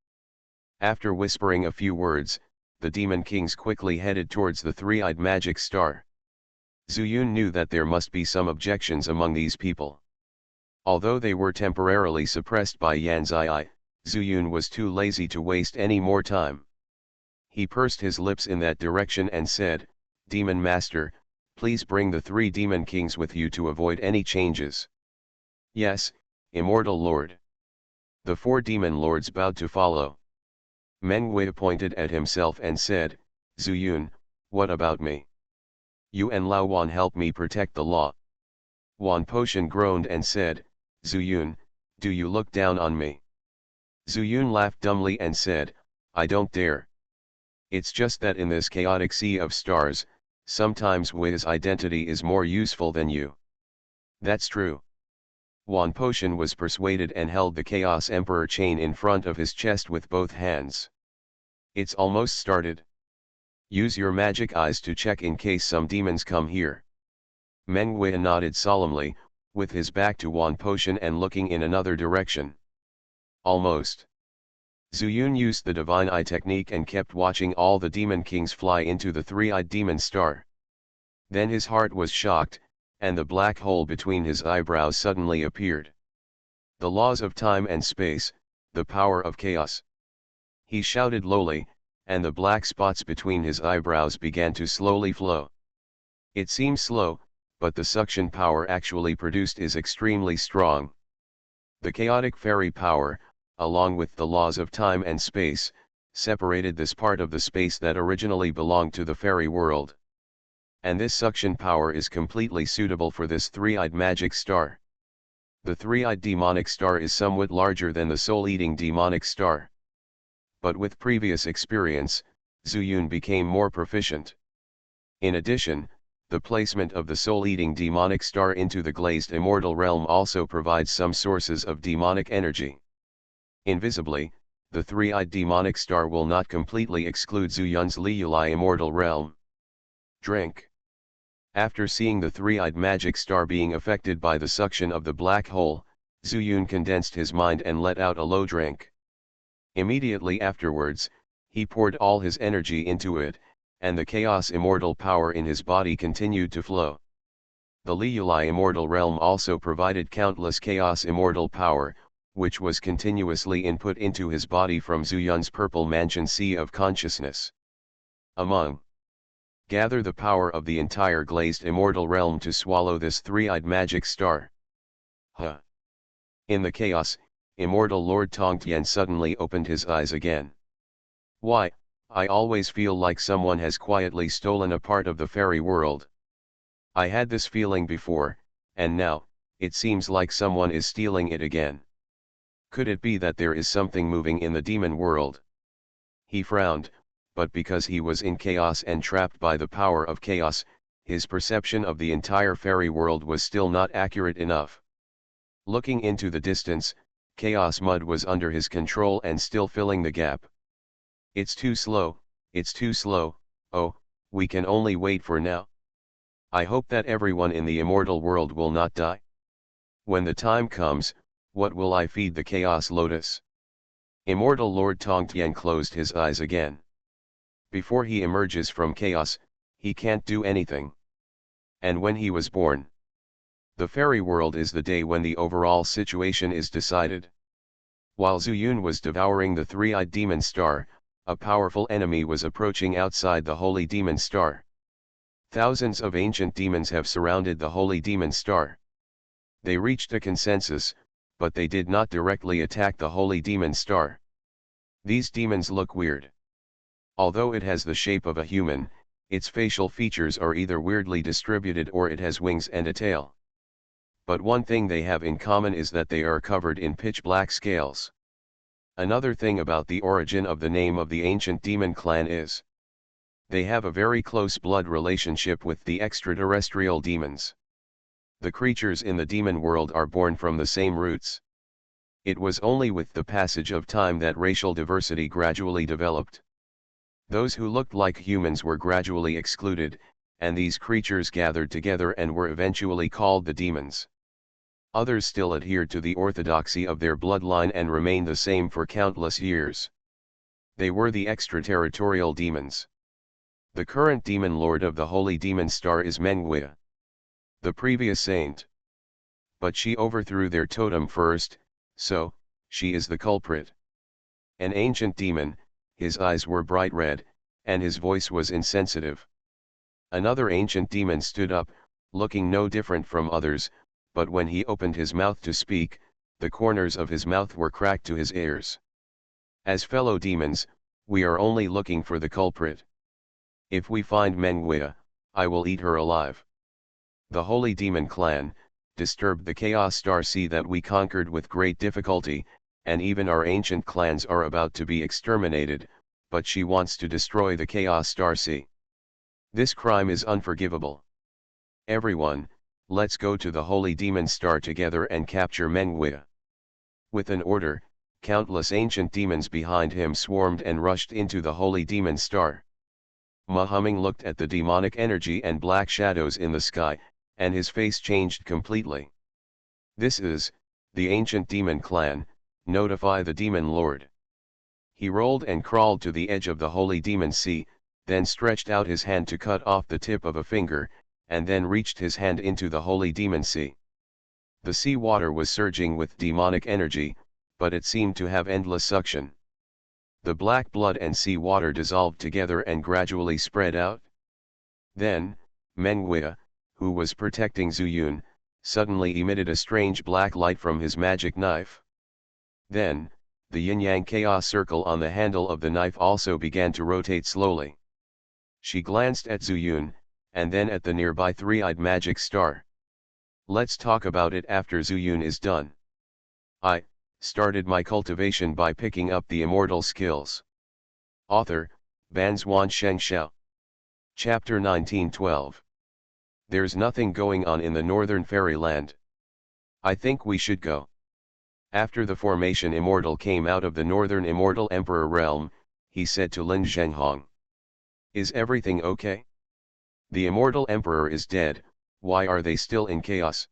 After whispering a few words, the demon kings quickly headed towards the three-eyed magic star. Zhu Yun knew that there must be some objections among these people. Although they were temporarily suppressed by Xianxia, Zuyun was too lazy to waste any more time. He pursed his lips in that direction and said, "Demon Master, please bring the 3 demon kings with you to avoid any changes." "Yes, Immortal Lord." The 4 demon lords bowed to follow. Mengwei pointed at himself and said, "Zuyun, what about me? You and Lao Wan help me protect the law." Wan Poshan groaned and said, "Zuyun, do you look down on me?" Zuyun laughed dumbly and said, "I don't dare. It's just that in this chaotic sea of stars, sometimes Wei's identity is more useful than you." "That's true." Wan Poshan was persuaded and held the Chaos Emperor chain in front of his chest with both hands. "It's almost started. Use your magic eyes to check in case some demons come here." Mengwei nodded solemnly, with his back to Wan Poshan and looking in another direction. "Almost." Zuyun used the divine eye technique and kept watching all the demon kings fly into the 3-eyed demon star. Then his heart was shocked, and the black hole between his eyebrows suddenly appeared. "The laws of time and space, the power of chaos." He shouted lowly, and the black spots between his eyebrows began to slowly flow. It seems slow, but the suction power actually produced is extremely strong. The chaotic fairy power, along with the laws of time and space, separated this part of the space that originally belonged to the fairy world. And this suction power is completely suitable for this 3-eyed magic star. The 3-eyed demonic star is somewhat larger than the soul-eating demonic star. But with previous experience, Zuyun became more proficient. In addition, the placement of the soul-eating demonic star into the glazed immortal realm also provides some sources of demonic energy. Invisibly, the 3-eyed demonic star will not completely exclude Zuyun's Liuli immortal realm. Drink. After seeing the 3-eyed magic star being affected by the suction of the black hole, Zuyun condensed his mind and let out a low drink. Immediately afterwards, he poured all his energy into it, and the chaos immortal power in his body continued to flow. The Liuli immortal realm also provided countless chaos immortal power, which was continuously input into his body from Zuyun's purple mansion sea of consciousness. Among. Gather the power of the entire glazed immortal realm to swallow this 3-eyed magic star. Huh. In the chaos, Immortal Lord Tongtian suddenly opened his eyes again. "Why, I always feel like someone has quietly stolen a part of the fairy world. I had this feeling before, and now, it seems like someone is stealing it again. Could it be that there is something moving in the demon world?" He frowned, but because he was in chaos and trapped by the power of chaos, his perception of the entire fairy world was still not accurate enough. Looking into the distance, chaos mud was under his control and still filling the gap. It's too slow, oh, we can only wait for now. I hope that everyone in the immortal world will not die. When the time comes, what will I feed the chaos lotus?" Immortal Lord Tongtian closed his eyes again. Before he emerges from chaos, he can't do anything. And when he was born, the fairy world is the day when the overall situation is decided. While Zuyun was devouring the 3-eyed demon star, a powerful enemy was approaching outside the holy demon star. Thousands of ancient demons have surrounded the holy demon star. They reached a consensus, but they did not directly attack the holy demon star. These demons look weird. Although it has the shape of a human, its facial features are either weirdly distributed or it has wings and a tail. But one thing they have in common is that they are covered in pitch-black scales. Another thing about the origin of the name of the ancient demon clan is they have a very close blood relationship with the extraterrestrial demons. The creatures in the demon world are born from the same roots. It was only with the passage of time that racial diversity gradually developed. Those who looked like humans were gradually excluded, and these creatures gathered together and were eventually called the demons. Others still adhered to the orthodoxy of their bloodline and remained the same for countless years. They were the extraterritorial demons. The current demon lord of the holy demon star is Mengwei, the previous saint. But she overthrew their totem first, so, she is the culprit. An ancient demon, his eyes were bright red, and his voice was insensitive. Another ancient demon stood up, looking no different from others, but when he opened his mouth to speak, the corners of his mouth were cracked to his ears. As fellow demons, we are only looking for the culprit. If we find Mengwea, I will eat her alive. The holy demon clan disturbed the chaos star sea that we conquered with great difficulty, and even our ancient clans are about to be exterminated, but she wants to destroy the chaos star sea. This crime is unforgivable. Everyone, let's go to the holy demon star together and capture Mengwea. With an order, countless ancient demons behind him swarmed and rushed into the holy demon star. Muhammad looked at the demonic energy and black shadows in the sky, and his face changed completely. This is, the ancient demon clan, notify the demon lord. He rolled and crawled to the edge of the holy demon sea, then stretched out his hand to cut off the tip of a finger, and then reached his hand into the holy demon sea. The sea water was surging with demonic energy, but it seemed to have endless suction. The black blood and sea water dissolved together and gradually spread out. Then, Mengwea, who was protecting Zuyun, suddenly emitted a strange black light from his magic knife. Then, the yin-yang chaos circle on the handle of the knife also began to rotate slowly. She glanced at Zuyun, and then at the nearby three-eyed magic star. Let's talk about it after Zuyun is done. I started my cultivation by picking up the immortal skills. Author, Banzuan Xianxia. Chapter 1912. There's nothing going on in the northern fairyland. I think we should go. After the formation Immortal came out of the northern Immortal Emperor realm, he said to Lin Zhenghong. Is everything okay? The Immortal Emperor is dead, why are they still in chaos?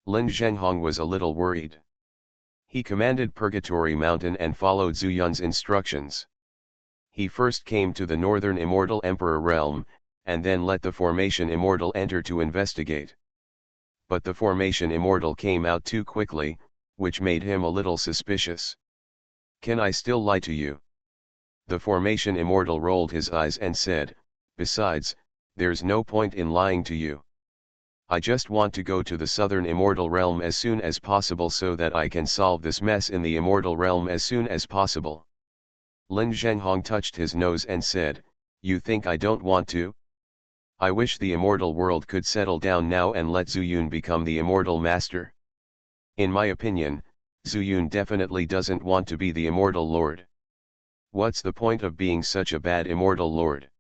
Lin Zhenghong was a little worried. He commanded Purgatory Mountain and followed Zuyun's instructions. He first came to the northern Immortal Emperor realm, and then let the Formation Immortal enter to investigate. But the Formation Immortal came out too quickly, which made him a little suspicious. Can I still lie to you? The Formation Immortal rolled his eyes and said, besides, there's no point in lying to you. I just want to go to the southern Immortal realm as soon as possible so that I can solve this mess in the Immortal realm as soon as possible. Lin Zhenghong touched his nose and said, you think I don't want to? I wish the Immortal world could settle down now and let Zuyun become the Immortal Master. In my opinion, Zuyun definitely doesn't want to be the Immortal Lord. What's the point of being such a bad Immortal Lord?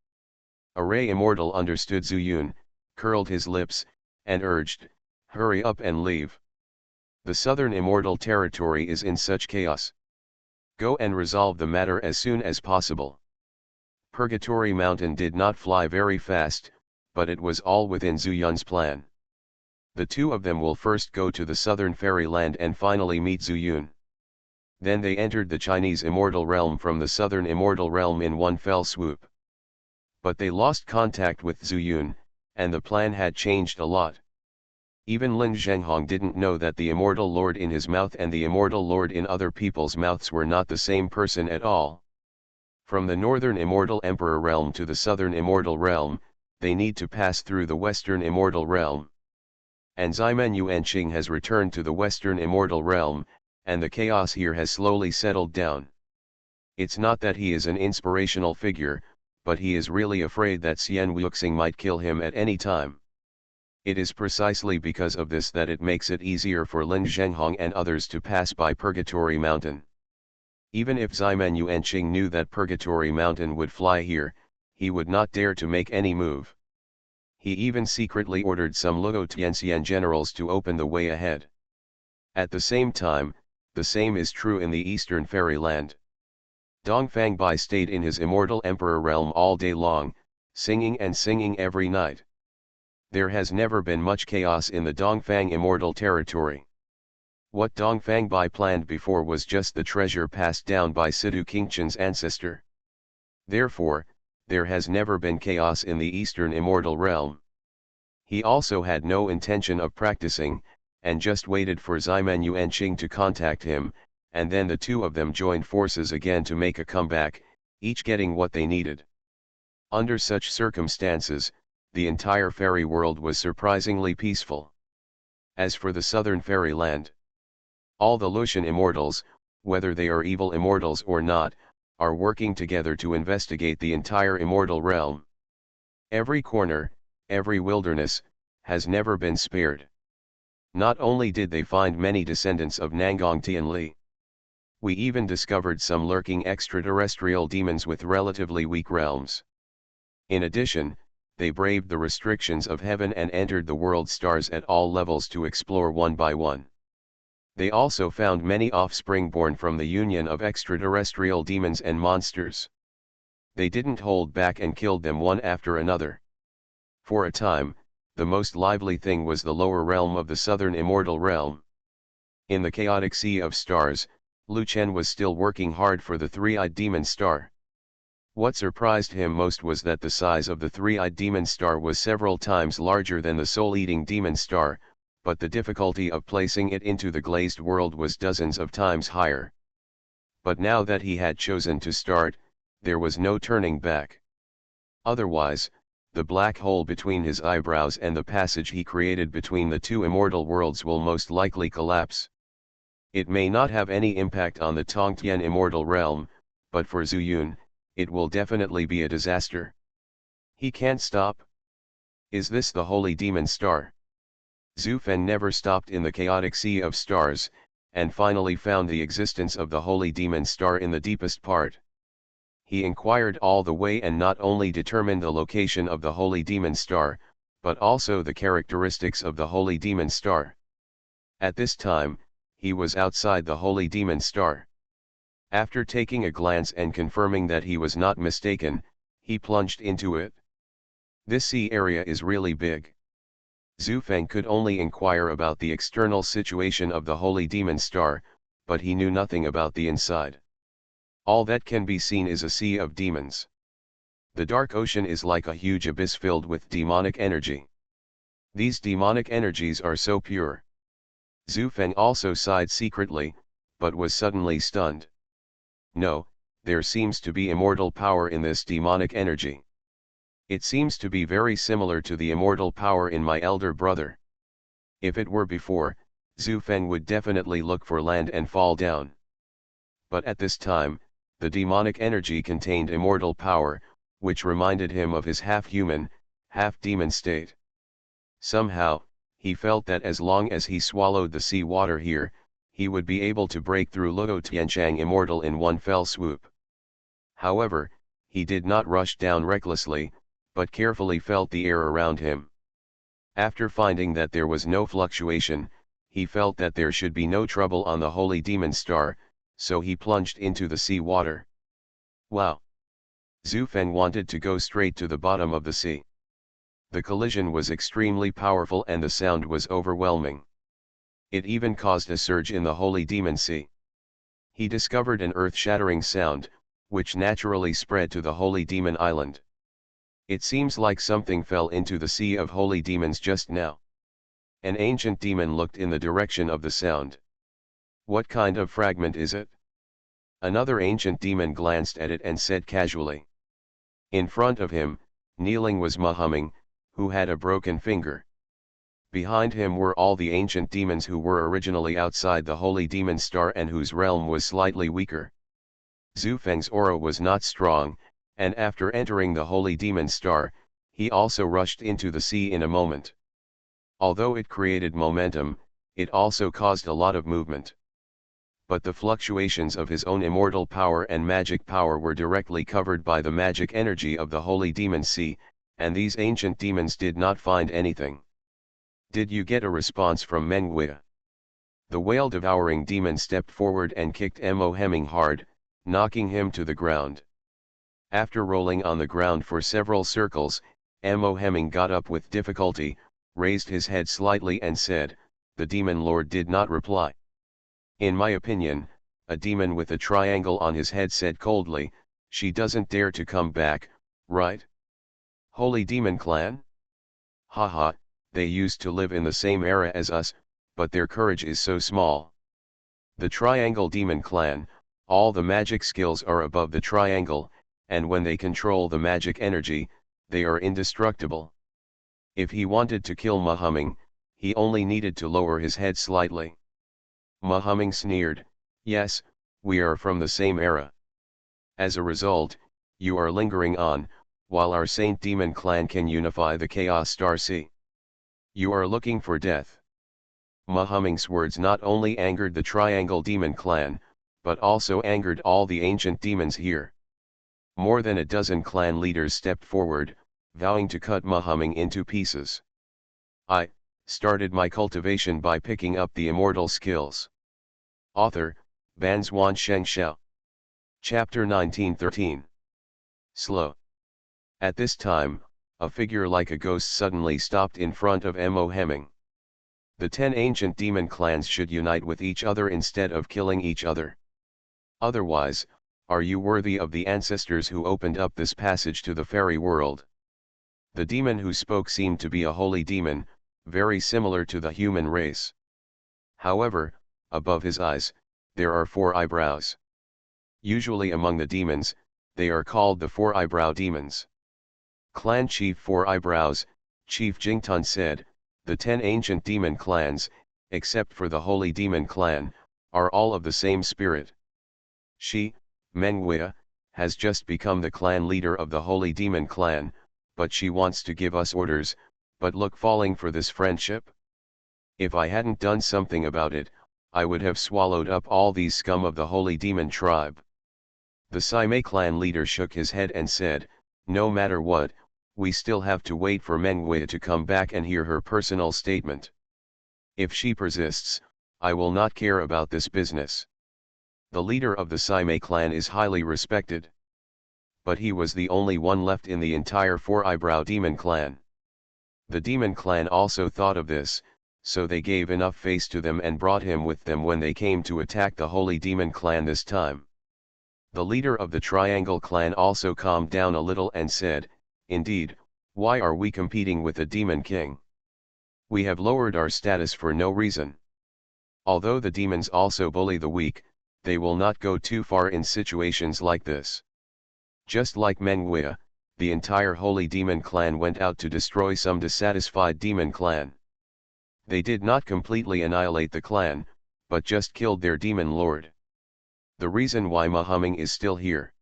Array Immortal understood Zuyun, curled his lips, and urged, hurry up and leave. The southern Immortal territory is in such chaos. Go and resolve the matter as soon as possible. Purgatory Mountain did not fly very fast, but it was all within Zuyun's plan. The two of them will first go to the southern fairyland and finally meet Zuyun. Then they entered the Chinese Immortal realm from the southern Immortal realm in one fell swoop. But they lost contact with Zuyun, and the plan had changed a lot. Even Lin Zhenghong didn't know that the Immortal Lord in his mouth and the Immortal Lord in other people's mouths were not the same person at all. From the northern Immortal Emperor realm to the southern Immortal realm, they need to pass through the western Immortal realm. And Ximen Yuanqing has returned to the western Immortal realm, and the chaos here has slowly settled down. It's not that he is an inspirational figure, but he is really afraid that Xian Wuxing might kill him at any time. It is precisely because of this that it makes it easier for Lin Zhenghong and others to pass by Purgatory Mountain. Even if Ximen Yuanqing knew that Purgatory Mountain would fly here, he would not dare to make any move. He even secretly ordered some Luo Tianxian generals to open the way ahead. At the same time, the same is true in the eastern fairyland. Dongfang Bai stayed in his Immortal Emperor realm all day long, singing and singing every night. There has never been much chaos in the Dongfang Immortal territory. What Dongfang Bai planned before was just the treasure passed down by Sidu Kingchen's ancestor. Therefore, there has never been chaos in the Eastern Immortal realm. He also had no intention of practicing, and just waited for Ximen Yuanqing to contact him, and then the two of them joined forces again to make a comeback, each getting what they needed. Under such circumstances, the entire fairy world was surprisingly peaceful. As for the southern fairyland, all the Lucian immortals, whether they are evil immortals or not, are working together to investigate the entire immortal realm. Every corner, every wilderness, has never been spared. Not only did they find many descendants of Nangong Tianli, we even discovered some lurking extraterrestrial demons with relatively weak realms. In addition, they braved the restrictions of heaven and entered the world stars at all levels to explore one by one. They also found many offspring born from the union of extraterrestrial demons and monsters. They didn't hold back and killed them one after another. For a time, the most lively thing was the lower realm of the southern immortal realm. In the chaotic sea of stars, Lu Chen was still working hard for the three-eyed demon star. What surprised him most was that the size of the three-eyed demon star was several times larger than the soul-eating demon star, but the difficulty of placing it into the glazed world was dozens of times higher. But now that he had chosen to start, there was no turning back. Otherwise, the black hole between his eyebrows and the passage he created between the two immortal worlds will most likely collapse. It may not have any impact on the Tongtian immortal realm, but for Zhu Yun, it will definitely be a disaster. He can't stop. Is this the holy demon star? Zhu Fen never stopped in the chaotic sea of stars, and finally found the existence of the holy demon star in the deepest part. He inquired all the way and not only determined the location of the holy demon star, but also the characteristics of the holy demon star. At this time, he was outside the holy demon star. After taking a glance and confirming that he was not mistaken, he plunged into it. This sea area is really big. Zhu Feng could only inquire about the external situation of the holy demon star, but he knew nothing about the inside. All that can be seen is a sea of demons. The dark ocean is like a huge abyss filled with demonic energy. These demonic energies are so pure. Zhu Feng also sighed secretly, but was suddenly stunned. No, there seems to be immortal power in this demonic energy. It seems to be very similar to the immortal power in my elder brother. If it were before, Zhu Feng would definitely look for land and fall down. But at this time, the demonic energy contained immortal power, which reminded him of his half-human, half-demon state. Somehow, he felt that as long as he swallowed the sea water here, he would be able to break through Luo Tianchang immortal in one fell swoop. However, he did not rush down recklessly, but carefully felt the air around him. After finding that there was no fluctuation, he felt that there should be no trouble on the holy demon star, so he plunged into the sea water. Wow! Zhu Feng wanted to go straight to the bottom of the sea. The collision was extremely powerful and the sound was overwhelming. It even caused a surge in the holy demon sea. He discovered an earth-shattering sound, which naturally spread to the holy demon island. It seems like something fell into the sea of holy demons just now. An ancient demon looked in the direction of the sound. What kind of fragment is it? Another ancient demon glanced at it and said casually. In front of him, kneeling was Muhammad, who had a broken finger. Behind him were all the ancient demons who were originally outside the holy demon star and whose realm was slightly weaker. Zhu Feng's aura was not strong, and after entering the holy demon star, he also rushed into the sea in a moment. Although it created momentum, it also caused a lot of movement. But the fluctuations of his own immortal power and magic power were directly covered by the magic energy of the holy demon sea, and these ancient demons did not find anything. Did you get a response from Mengwei? The whale-devouring demon stepped forward and kicked Mo Hemming hard, knocking him to the ground. After rolling on the ground for several circles, Mo Hemming got up with difficulty, raised his head slightly and said, "The demon lord did not reply." In my opinion, a demon with a triangle on his head said coldly, "She doesn't dare to come back, right? Holy demon clan? Haha, they used to live in the same era as us, but their courage is so small. The Triangle Demon Clan, all the magic skills are above the triangle, and when they control the magic energy, they are indestructible. If he wanted to kill Mahumming, he only needed to lower his head slightly. Mahumming sneered, "Yes, we are from the same era. As a result, you are lingering on, while our Saint Demon Clan can unify the Chaos Star Sea. You are looking for death." Mahumming's words not only angered the Triangle Demon Clan, but also angered all the ancient demons here. More than a dozen clan leaders stepped forward, vowing to cut Mahumming into pieces. I started my cultivation by picking up the immortal skills. Author, Banzuan Xianxia. Chapter 1913. Slow. At this time, a figure like a ghost suddenly stopped in front of Mo Hemming. The 10 ancient demon clans should unite with each other instead of killing each other. Otherwise, are you worthy of the ancestors who opened up this passage to the fairy world? The demon who spoke seemed to be a holy demon, very similar to the human race. However, above his eyes, there are 4 eyebrows. Usually among the demons, they are called the 4 eyebrow demons. Clan Chief 4 Eyebrows, Chief Jingtun said, "The 10 ancient demon clans, except for the Holy Demon Clan, are all of the same spirit. She, Menguia, has just become the clan leader of the Holy Demon Clan, but she wants to give us orders, but look falling for this friendship? If I hadn't done something about it, I would have swallowed up all these scum of the Holy Demon tribe." The Sci-fi clan leader shook his head and said, "No matter what, we still have to wait for Menguia to come back and hear her personal statement. If she persists, I will not care about this business." The leader of the Sci-fi clan is highly respected. But he was the only one left in the entire 4 eyebrow demon clan. The demon clan also thought of this, so they gave enough face to them and brought him with them when they came to attack the Holy Demon Clan this time. The leader of the Triangle Clan also calmed down a little and said, "Indeed, why are we competing with a Demon King? We have lowered our status for no reason. Although the demons also bully the weak, they will not go too far in situations like this." Just like Menguia, the entire Holy Demon Clan went out to destroy some dissatisfied demon clan. They did not completely annihilate the clan, but just killed their demon lord. The reason why Mahumming is still here.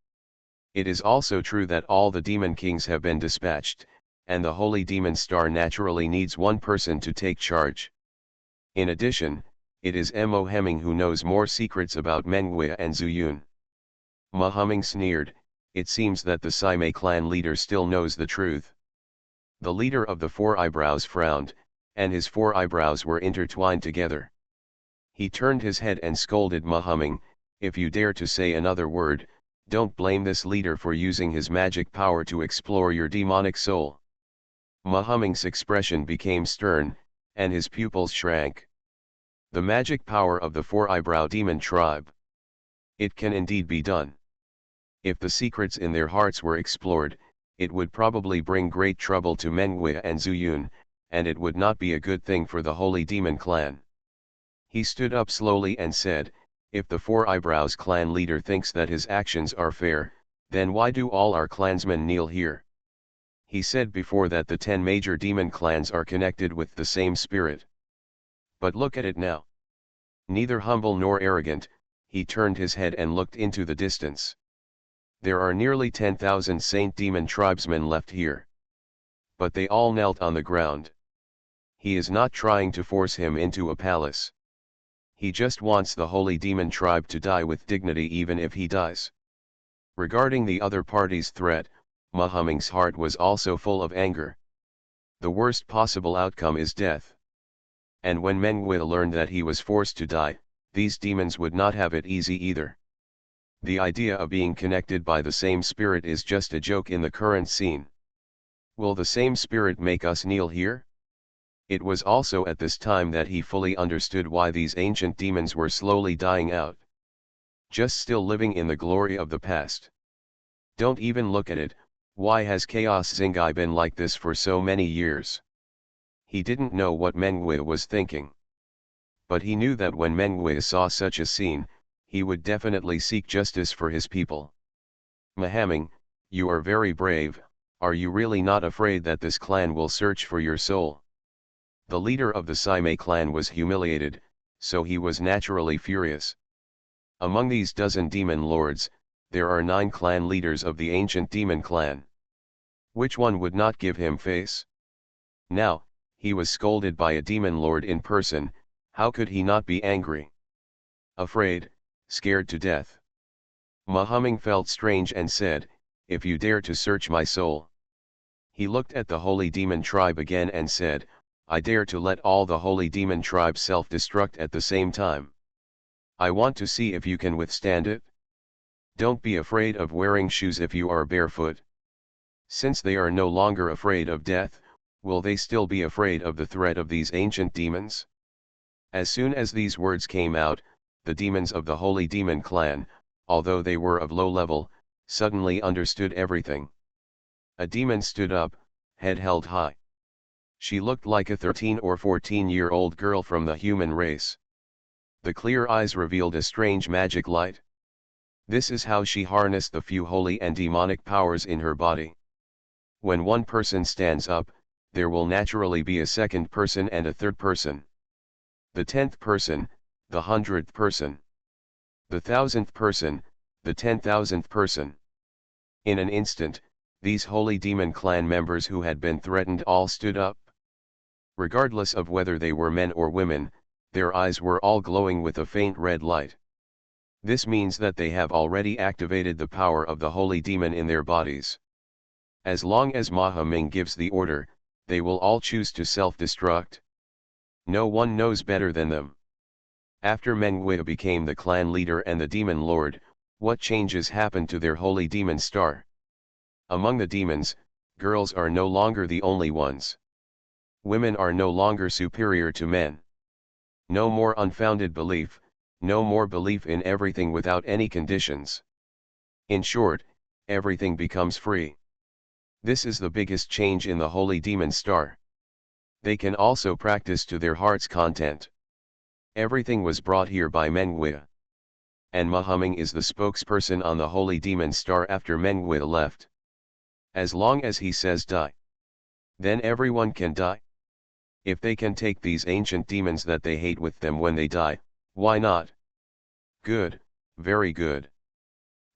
It is also true that all the demon kings have been dispatched, and the Holy Demon Star naturally needs one person to take charge. In addition, it is Mo Hemming who knows more secrets about Menguia and Zuyun. Mahumming sneered, "It seems that the Sci-fi clan leader still knows the truth." The leader of the 4 eyebrows frowned, and his 4 eyebrows were intertwined together. He turned his head and scolded Mahumming, "If you dare to say another word, don't blame this leader for using his magic power to explore your demonic soul." Mahumming's expression became stern, and his pupils shrank. The magic power of the 4 eyebrow demon tribe. It can indeed be done. If the secrets in their hearts were explored, it would probably bring great trouble to Menguia and Zuyun, and it would not be a good thing for the Holy Demon Clan. He stood up slowly and said, "If the 4 eyebrows clan leader thinks that his actions are fair, then why do all our clansmen kneel here?" He said before that the 10 major demon clans are connected with the same spirit. But look at it now. Neither humble nor arrogant, he turned his head and looked into the distance. There are nearly 10,000 Saint Demon tribesmen left here. But they all knelt on the ground. He is not trying to force him into a palace. He just wants the Holy Demon tribe to die with dignity even if he dies. Regarding the other party's threat, Mahumming's heart was also full of anger. The worst possible outcome is death. And when Menguia learned that he was forced to die, these demons would not have it easy either. The idea of being connected by the same spirit is just a joke in the current scene. Will the same spirit make us kneel here? It was also at this time that he fully understood why these ancient demons were slowly dying out. Just still living in the glory of the past. Don't even look at it, why has Chaos Zingai been like this for so many years? He didn't know what Menguia was thinking. But he knew that when Menghui saw such a scene, he would definitely seek justice for his people. Mahaming, you are very brave. Are you really not afraid that this clan will search for your soul? The leader of the Sime clan was humiliated, so he was naturally furious. Among these dozen demon lords, there are 9 clan leaders of the ancient demon clan. Which one would not give him face? Now, he was scolded by a demon lord in person. How could he not be angry? Afraid, scared to death. Mahaming felt strange and said, "If you dare to search my soul." He looked at the holy demon tribe again and said, "I dare to let all the holy demon tribe self-destruct at the same time. I want to see if you can withstand it. Don't be afraid of wearing shoes if you are barefoot." Since they are no longer afraid of death, will they still be afraid of the threat of these ancient demons? As soon as these words came out, the demons of the holy demon clan, although they were of low level, suddenly understood everything. A demon stood up, head held high. She looked like a 13 or 14-year-old girl from the human race. The clear eyes revealed a strange magic light. This is how she harnessed the few holy and demonic powers in her body. When one person stands up, there will naturally be a second person and a third person. The 10th person, the 100th person. The 1000th person, the 10,000th person. In an instant, these holy demon clan members who had been threatened all stood up. Regardless of whether they were men or women, their eyes were all glowing with a faint red light. This means that they have already activated the power of the holy demon in their bodies. As long as Mahaming gives the order, they will all choose to self-destruct. No one knows better than them. After Menghui became the clan leader and the demon lord, what changes happened to their holy demon star? Among the demons, girls are no longer the only ones. Women are no longer superior to men. No more unfounded belief, no more belief in everything without any conditions. In short, everything becomes free. This is the biggest change in the holy demon star. They can also practice to their heart's content. Everything was brought here by Menghui. And Mahaming is the spokesperson on the holy demon star after Menghui left. As long as he says die, then everyone can die. If they can take these ancient demons that they hate with them when they die, why not? Good, very good.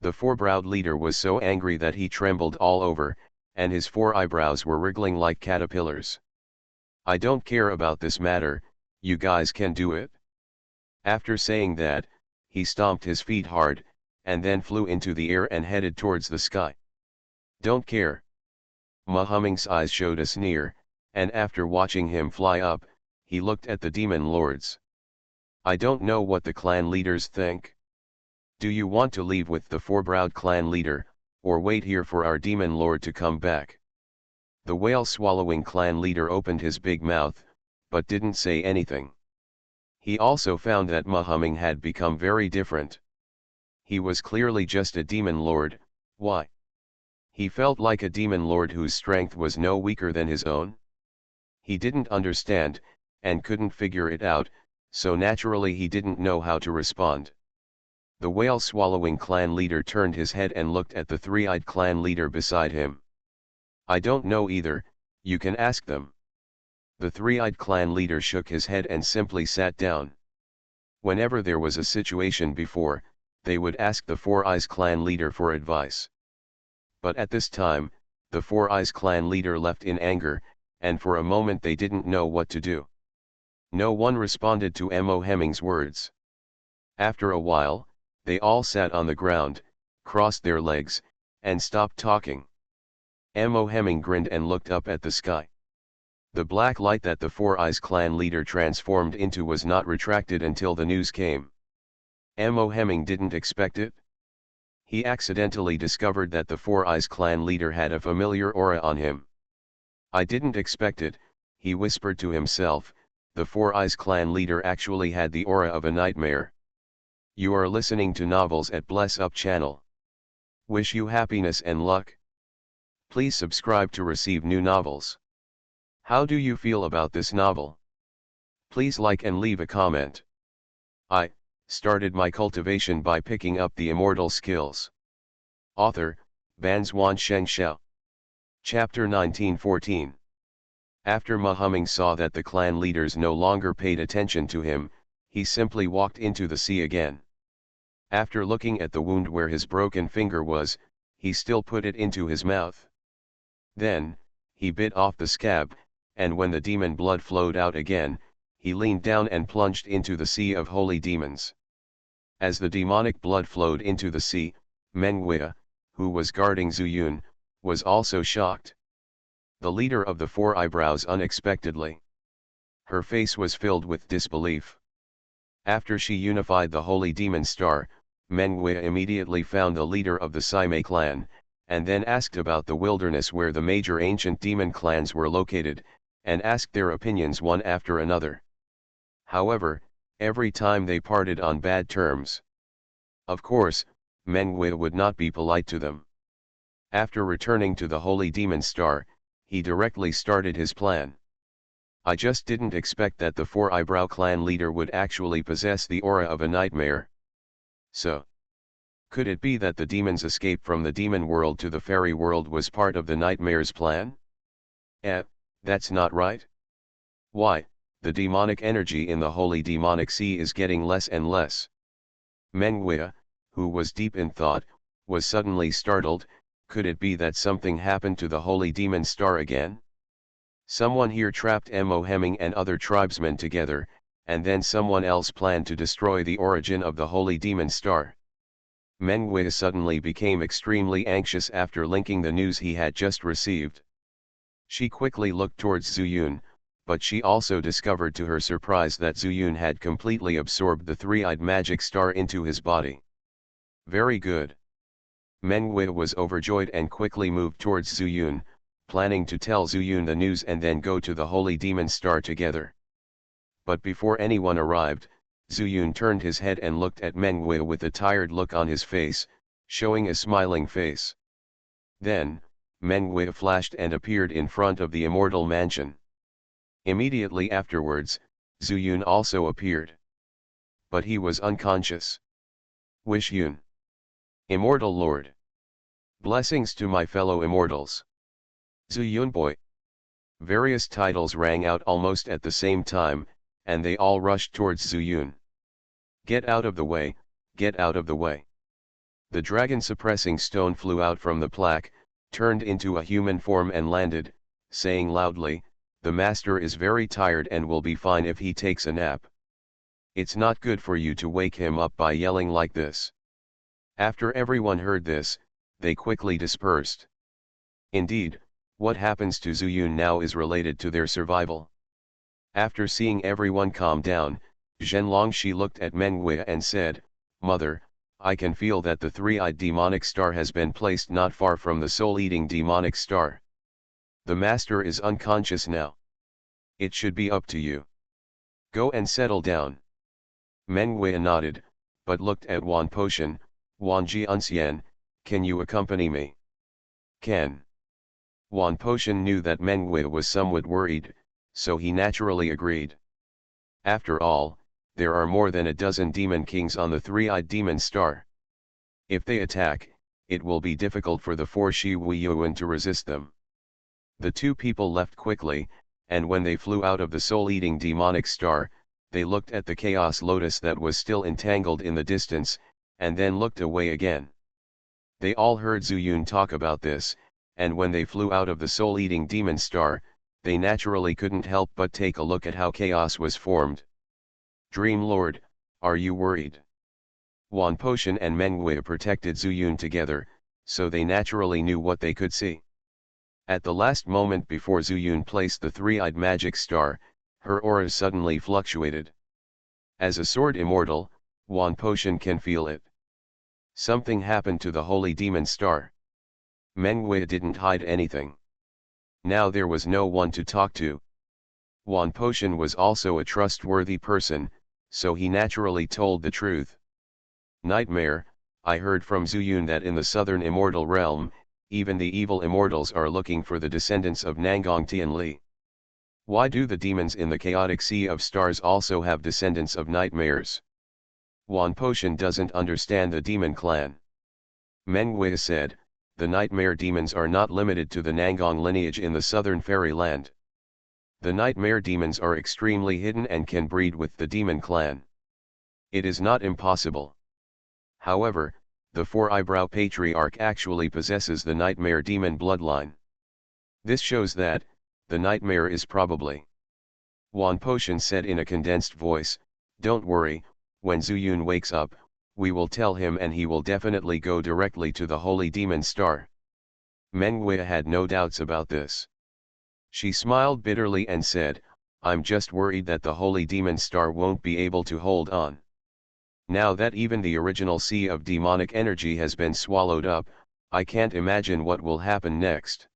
The four-browed leader was so angry that he trembled all over, and his 4 eyebrows were wriggling like caterpillars. I don't care about this matter, you guys can do it. After saying that, he stomped his feet hard, and then flew into the air and headed towards the sky. Don't care. Mahaming's eyes showed a sneer, and after watching him fly up, he looked at the demon lords. I don't know what the clan leaders think. Do you want to leave with the four-browed clan leader, or wait here for our demon lord to come back? The whale-swallowing clan leader opened his big mouth, but didn't say anything. He also found that Mahaming had become very different. He was clearly just a demon lord. Why? He felt like a demon lord whose strength was no weaker than his own. He didn't understand, and couldn't figure it out, so naturally he didn't know how to respond. The whale-swallowing clan leader turned his head and looked at the 3-eyed clan leader beside him. I don't know either, you can ask them. The 3-eyed clan leader shook his head and simply sat down. Whenever there was a situation before, they would ask the 4-eyes clan leader for advice. But at this time, the 4-eyes clan leader left in anger, and for a moment they didn't know what to do. No one responded to Moheming's words. After a while, they all sat on the ground, crossed their legs, and stopped talking. Moheming grinned and looked up at the sky. The black light that the 4-eyes clan leader transformed into was not retracted until the news came. Moheming didn't expect it. He accidentally discovered that the 4-eyes clan leader had a familiar aura on him. I didn't expect it, he whispered to himself. The 4-eyes clan leader actually had the aura of a nightmare. You are listening to Novels at Bless Up channel. Wish you happiness and luck. Please subscribe to receive new novels. How do you feel about this novel? Please like and leave a comment. I started my cultivation by picking up the immortal skills. Author, Banzuan Xianxia. Chapter 1914. After Muhammad saw that the clan leaders no longer paid attention to him, he simply walked into the sea again. After looking at the wound where his broken finger was, he still put it into his mouth. Then, he bit off the scab, and when the demon blood flowed out again, he leaned down and plunged into the sea of holy demons. As the demonic blood flowed into the sea, Menguia, who was guarding Zuyun, was also shocked. The leader of the Four Eyebrows unexpectedly. Her face was filled with disbelief. After she unified the holy demon star, Menguia immediately found the leader of the Sime clan, and then asked about the wilderness where the major ancient demon clans were located, and asked their opinions one after another. However, every time they parted on bad terms. Of course, Menguia would not be polite to them. After returning to the holy demon star, he directly started his plan. I just didn't expect that the Four Eyebrow clan leader would actually possess the aura of a nightmare. So, could it be that the demon's escape from the demon world to the fairy world was part of the nightmare's plan? That's not right. Why, the demonic energy in the holy demonic sea is getting less and less. Menguia, who was deep in thought, was suddenly startled. Could it be that something happened to the holy demon star again? Someone here trapped Mohammed and other tribesmen together, and then someone else planned to destroy the origin of the holy demon star. Menguia suddenly became extremely anxious after linking the news he had just received. She quickly looked towards Zuyun, but she also discovered to her surprise that Zuyun had completely absorbed the three-eyed magic star into his body. Very good. Menguia was overjoyed and quickly moved towards Zuyun, planning to tell Zuyun the news and then go to the holy demon star together. But before anyone arrived, Zuyun turned his head and looked at Menguia with a tired look on his face, showing a smiling face. Then, Menguia flashed and appeared in front of the immortal mansion. Immediately afterwards, Zuyun also appeared. But he was unconscious. Wish Yun. Immortal Lord. Blessings to my fellow immortals. Zuyun boy. Various titles rang out almost at the same time, and they all rushed towards Zuyun. Get out of the way, get out of the way. The dragon suppressing stone flew out from the plaque, turned into a human form and landed, saying loudly, "The master is very tired and will be fine if he takes a nap. It's not good for you to wake him up by yelling like this." After everyone heard this, they quickly dispersed. Indeed, what happens to Zuyun now is related to their survival. After seeing everyone calm down, Zhen Longxi looked at Menguia and said, "Mother, I can feel that the three-eyed demonic star has been placed not far from the soul-eating demonic star. The master is unconscious now. It should be up to you. Go and settle down." Menguia nodded, but looked at Wan Potion. "Wan Jianxian, can you accompany me?" "Can." Wan Potion knew that Menguia was somewhat worried, so he naturally agreed. After all, there are more than a dozen demon kings on the three-eyed demon star. If they attack, it will be difficult for the four Shi Yuan to resist them. The two people left quickly, and when they flew out of the soul-eating demonic star, they looked at the chaos lotus that was still entangled in the distance, and then looked away again. They all heard Zuyun talk about this, and when they flew out of the soul-eating demon star, they naturally couldn't help but take a look at how chaos was formed. "Dream Lord, are you worried?" Wan Potion and Menguia protected Zuyun together, so they naturally knew what they could see. At the last moment before Zuyun placed the three-eyed magic star, her aura suddenly fluctuated. As a sword immortal, Wan Potion can feel it. Something happened to the holy demon star. Menguia didn't hide anything. Now there was no one to talk to. Wan Potion was also a trustworthy person, so he naturally told the truth. "Nightmare, I heard from Zuyun that in the southern immortal realm, even the evil immortals are looking for the descendants of Nangang Tianli. Why do the demons in the chaotic sea of stars also have descendants of nightmares? Wan Potion doesn't understand the demon clan. Meng Wei said, the nightmare demons are not limited to the Nangong lineage in the southern fairyland. The nightmare demons are extremely hidden and can breed with the demon clan. It is not impossible. However, the Four-Eyebrow Patriarch actually possesses the nightmare demon bloodline. This shows that, the nightmare is probably. Wan Potion said in a condensed voice, don't worry, when Zuyun wakes up, we will tell him and he will definitely go directly to the Holy Demon Star. Meng Wei had no doubts about this. She smiled bitterly and said, I'm just worried that the Holy Demon Star won't be able to hold on. Now that even the original sea of demonic energy has been swallowed up, I can't imagine what will happen next.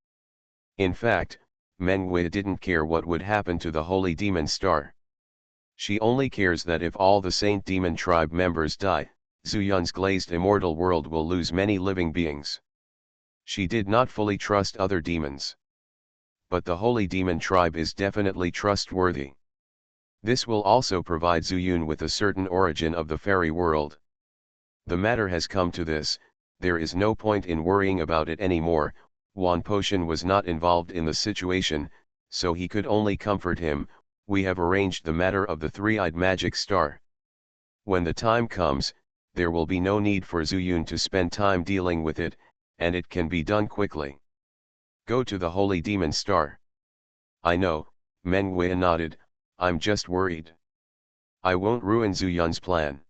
In fact, Meng Wei didn't care what would happen to the Holy Demon Star. She only cares that if all the Saint Demon tribe members die, Zuyun's glazed immortal world will lose many living beings. She did not fully trust other demons. But the Holy Demon tribe is definitely trustworthy. This will also provide Zuyun with a certain origin of the fairy world. The matter has come to this, there is no point in worrying about it anymore. Wan Potion was not involved in the situation, so he could only comfort him. We have arranged the matter of the three-eyed magic star. When the time comes, there will be no need for Zuyun to spend time dealing with it, and it can be done quickly. Go to the Holy Demon Star. I know, Meng Wei nodded, I'm just worried. I won't ruin Zuyun's plan.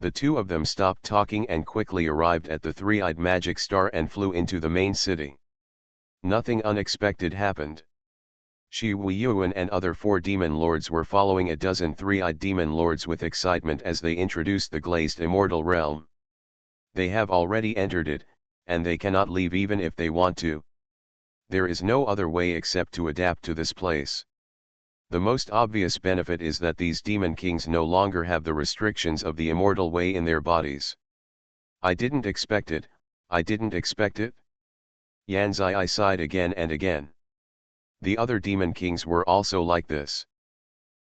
The two of them stopped talking and quickly arrived at the three-eyed magic star and flew into the main city. Nothing unexpected happened. Shi Weiyuan and other 4 demon lords were following a dozen three-eyed demon lords with excitement as they introduced the glazed immortal realm. They have already entered it, and they cannot leave even if they want to. There is no other way except to adapt to this place. The most obvious benefit is that these demon kings no longer have the restrictions of the immortal way in their bodies. I didn't expect it, I didn't expect it. Xianxia sighed again and again. The other demon kings were also like this.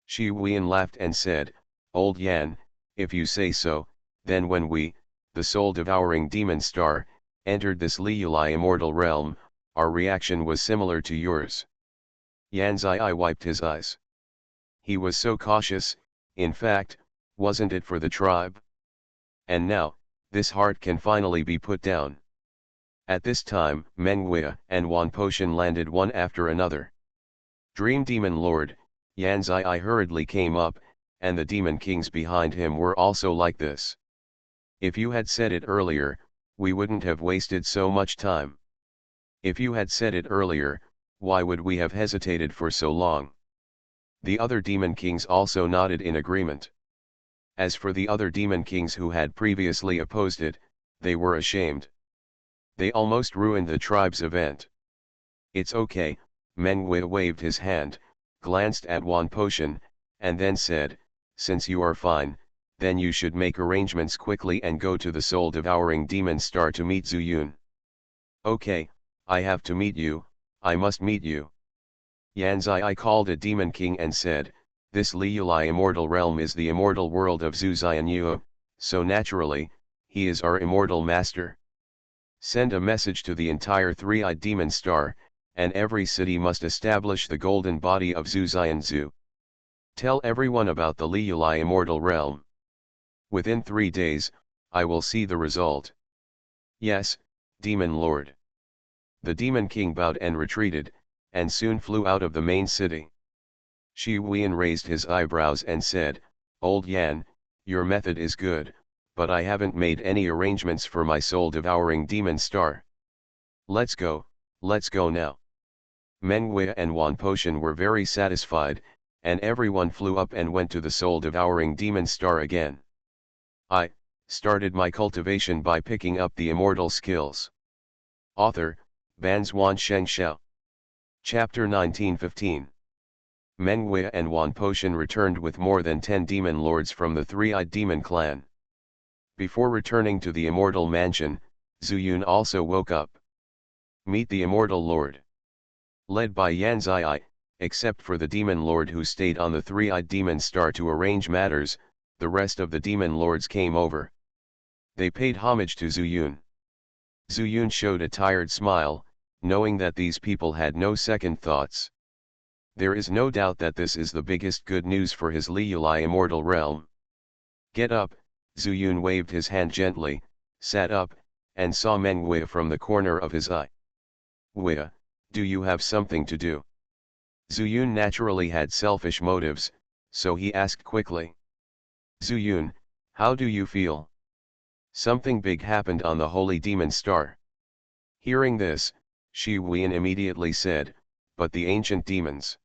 Shi Huiyan laughed and said, Old Yan, if you say so, then when we, the soul-devouring demon star, entered this Liyulai immortal realm, our reaction was similar to yours. Xianxia wiped his eyes. He was so cautious, in fact, wasn't it for the tribe? And now, this heart can finally be put down. At this time, Meng Wei and Wan Potion landed one after another. Dream Demon Lord, Xianxia hurriedly came up, and the demon kings behind him were also like this. If you had said it earlier, we wouldn't have wasted so much time. If you had said it earlier, why would we have hesitated for so long? The other demon kings also nodded in agreement. As for the other demon kings who had previously opposed it, they were ashamed. They almost ruined the tribe's event. It's okay, Meng Wei waved his hand, glanced at Wan Potion, and then said, since you are fine, then you should make arrangements quickly and go to the soul-devouring demon star to meet Zuyun. Okay, I have to meet you, I must meet you. Xianxia called a demon king and said, this Liyulai immortal realm is the immortal world of Zhu Xianyu, so naturally, he is our immortal master. Send a message to the entire three-eyed demon star, and every city must establish the golden body of Zhu Xianzu. Tell everyone about the Liyulai immortal realm. Within 3 days, I will see the result. Yes, Demon Lord. The Demon King bowed and retreated, and soon flew out of the main city. Shi Huiyan raised his eyebrows and said, Old Yan, your method is good, but I haven't made any arrangements for my soul-devouring demon star. Let's go now. Meng Wei and Wan Potion were very satisfied, and everyone flew up and went to the soul-devouring demon star again. I started my cultivation by picking up the immortal skills. Author, Banzhuan Xianxia. Chapter 1915. Meng Wei and Wan Potion returned with more than 10 demon lords from the three-eyed demon clan. Before returning to the immortal mansion, Zuyun also woke up. Meet the immortal lord. Led by Xianxia, Except for the demon lord who stayed on the three-eyed demon star to arrange matters, the rest of the demon lords came over. They paid homage to Zuyun. Zuyun showed a tired smile, knowing that these people had no second thoughts. There is no doubt that this is the biggest good news for his Liuli immortal realm. Get up, Zuyun waved his hand gently, sat up, and saw Meng Wei from the corner of his eye. Wei, do you have something to do? Zuyun naturally had selfish motives, so he asked quickly. Zuyun, how do you feel? Something big happened on the holy demon star. Hearing this, Shi Huiyan immediately said, but the ancient demons.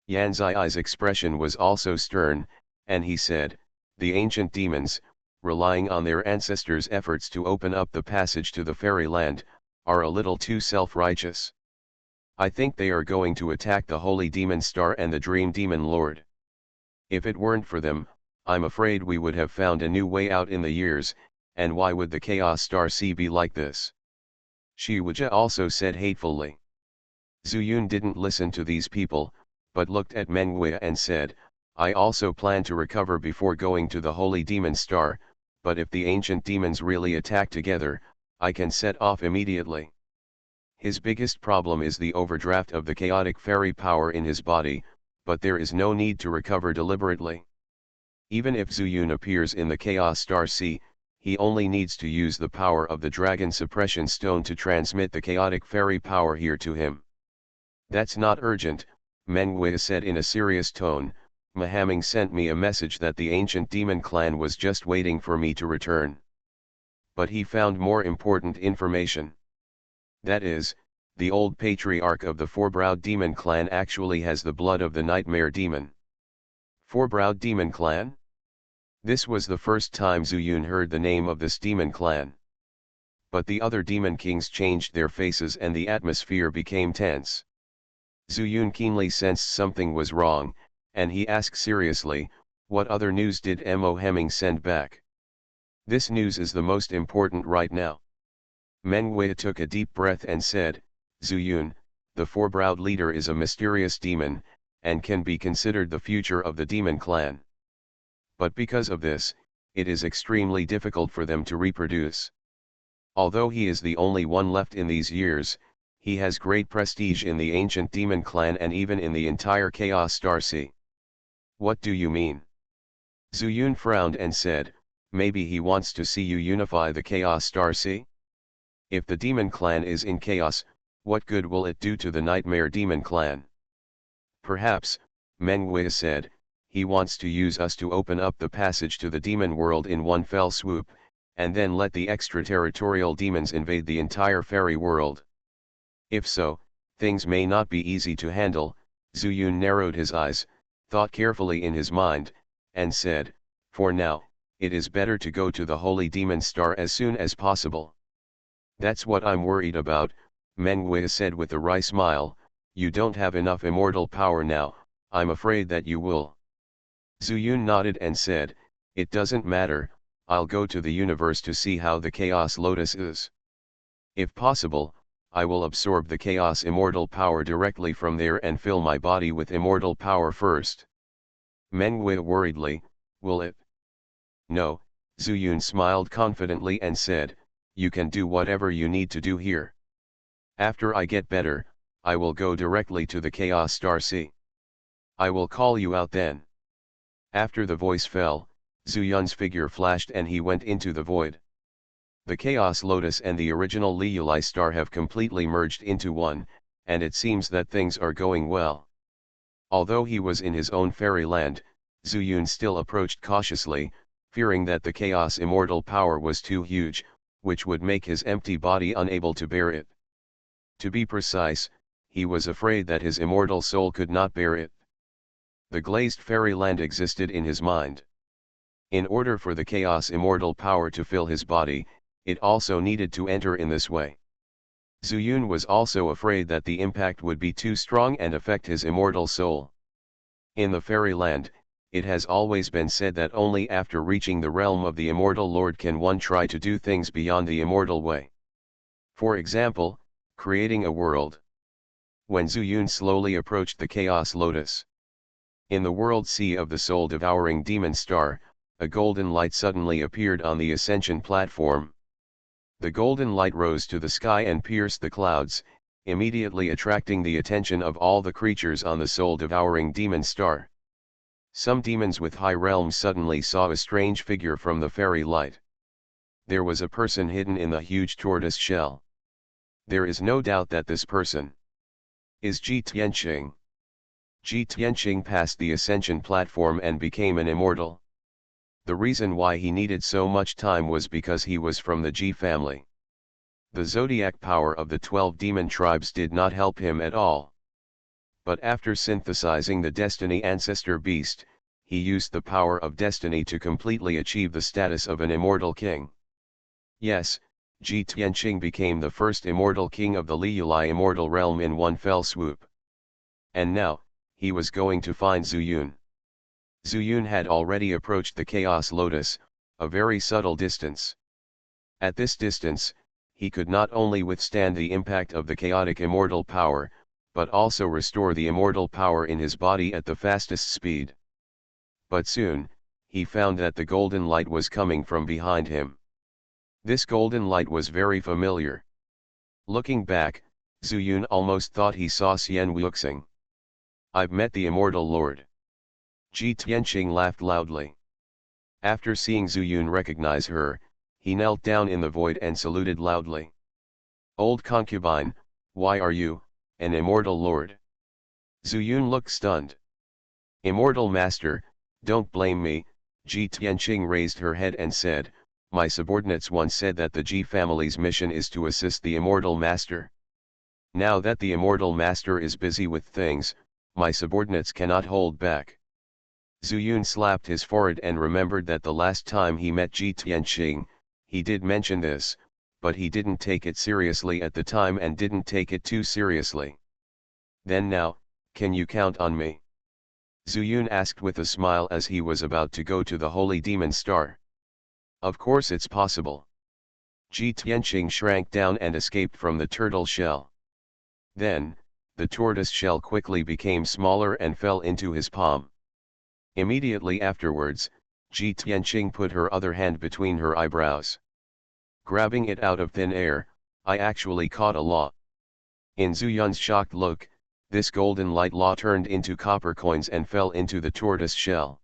Yanzai's expression was also stern, and he said, the ancient demons, relying on their ancestors' efforts to open up the passage to the fairyland, are a little too self-righteous. I think they are going to attack the holy demon star and the dream demon lord. If it weren't for them, I'm afraid we would have found a new way out in the years, and why would the chaos star sea be like this? Shi Wuja also said hatefully. Zuyun didn't listen to these people, but looked at Meng Wei and said, I also plan to recover before going to the holy demon star, but if the ancient demons really attack together, I can set off immediately. His biggest problem is the overdraft of the chaotic fairy power in his body, but there is no need to recover deliberately. Even if Zuyun appears in the Chaos Star Sea, he only needs to use the power of the Dragon Suppression Stone to transmit the chaotic fairy power here to him. That's not urgent, Meng Wei said in a serious tone. Mahaming sent me a message that the ancient demon clan was just waiting for me to return. But he found more important information. That is, the old patriarch of the four-browed demon clan actually has the blood of the nightmare demon. Four-browed demon clan? This was the first time Zuyun heard the name of this demon clan. But the other demon kings changed their faces and the atmosphere became tense. Zuyun keenly sensed something was wrong, and he asked seriously, what other news did Mo Hemming send back? This news is the most important right now. Meng Wei took a deep breath and said, Zuyun, the four-browed leader is a mysterious demon, and can be considered the future of the demon clan. But because of this, it is extremely difficult for them to reproduce. Although he is the only one left in these years, he has great prestige in the ancient demon clan and even in the entire Chaos Star Sea. What do you mean? Zuyun frowned and said, maybe he wants to see you unify the Chaos Star Sea? If the demon clan is in chaos, what good will it do to the nightmare demon clan? Perhaps, Meng Wei said, he wants to use us to open up the passage to the demon world in one fell swoop, and then let the extraterritorial demons invade the entire fairy world. If so, things may not be easy to handle. Zuyun narrowed his eyes, thought carefully in his mind, and said, for now, it is better to go to the holy demon star as soon as possible. That's what I'm worried about, Meng Wei said with a wry smile. You don't have enough immortal power now, I'm afraid that you will. Zuyun nodded and said, it doesn't matter, I'll go to the universe to see how the Chaos Lotus is. If possible, I will absorb the Chaos immortal power directly from there and fill my body with immortal power first. Meng Wei worriedly, will it? No, Zuyun smiled confidently and said, you can do whatever you need to do here. After I get better, I will go directly to the Chaos Star Sea. I will call you out then. After the voice fell, Zuyun's figure flashed and he went into the void. The Chaos Lotus and the original Liuli star have completely merged into one, and it seems that things are going well. Although he was in his own fairyland, Zuyun still approached cautiously, fearing that the Chaos immortal power was too huge, which would make his empty body unable to bear it. To be precise, he was afraid that his immortal soul could not bear it. The glazed fairyland existed in his mind. In order for the Chaos immortal power to fill his body, it also needed to enter in this way. Zuyun was also afraid that the impact would be too strong and affect his immortal soul. In the fairyland, it has always been said that only after reaching the realm of the immortal lord can one try to do things beyond the immortal way. For example, creating a world. when Zuyun slowly approached the Chaos Lotus. In the world sea of the soul-devouring demon star, a golden light suddenly appeared on the ascension platform. The golden light rose to the sky and pierced the clouds, immediately attracting the attention of all the creatures on the soul-devouring demon star. Some demons with high realms suddenly saw a strange figure from the fairy light. There was a person hidden in the huge tortoise shell. There is no doubt that this person is Ji Tianqing. Ji Tianqing passed the ascension platform and became an immortal. The reason why he needed so much time was because he was from the Ji family. The zodiac power of the 12 demon tribes did not help him at all. But after synthesizing the Destiny Ancestor Beast, he used the power of destiny to completely achieve the status of an immortal king. Yes, Ji Tianqing became the first immortal king of the Liyulai immortal realm in one fell swoop. And now, he was going to find Zuyun. Zuyun had already approached the Chaos Lotus, a very subtle distance. At this distance, he could not only withstand the impact of the chaotic immortal power, but also restore the immortal power in his body at the fastest speed. But soon, he found that the golden light was coming from behind him. This golden light was very familiar. Looking back, Zuyun almost thought he saw Xian Wuxing. "I've met the immortal lord." Ji Tianqing laughed loudly. After seeing Zuyun recognize her, he knelt down in the void and saluted loudly. "Old concubine, why are you, an immortal lord?" Zuyun looked stunned. "Immortal master, don't blame me." Ji Tianqing raised her head and said, "My subordinates once said that the Ji family's mission is to assist the immortal master. Now that the immortal master is busy with things, my subordinates cannot hold back." Zuyun slapped his forehead and remembered that the last time he met Ji Tianqing, he did mention this, but he didn't take it seriously at the time and didn't take it too seriously. "Then now, can you count on me?" Zuyun asked with a smile as he was about to go to the holy demon star. "Of course it's possible." Ji Tianqing shrank down and escaped from the turtle shell. Then, the tortoise shell quickly became smaller and fell into his palm. Immediately afterwards, Ji Tianqing put her other hand between her eyebrows. Grabbing it out of thin air, "I actually caught a law." In Zuyun's shocked look, this golden light law turned into copper coins and fell into the tortoise shell.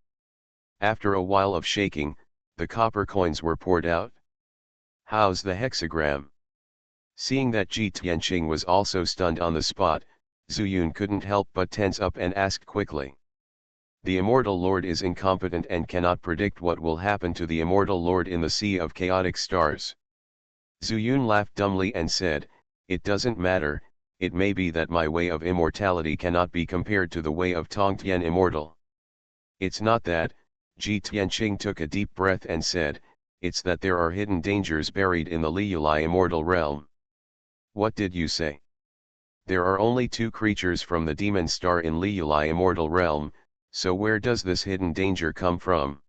After a while of shaking, the copper coins were poured out. "How's the hexagram?" Seeing that Ji Tianqing was also stunned on the spot, Zuyun couldn't help but tense up and asked quickly. "The immortal lord is incompetent and cannot predict what will happen to the immortal lord in the sea of chaotic stars." Zuyun laughed dumbly and said, "It doesn't matter. It may be that my way of immortality cannot be compared to the way of Tongtian immortal." "It's not that," Ji Tianqing took a deep breath and said, "it's that there are hidden dangers buried in the Liyulai immortal realm." "What did you say?" "There are only 2 creatures from the demon star in Liyulai immortal realm, so where does this hidden danger come from?"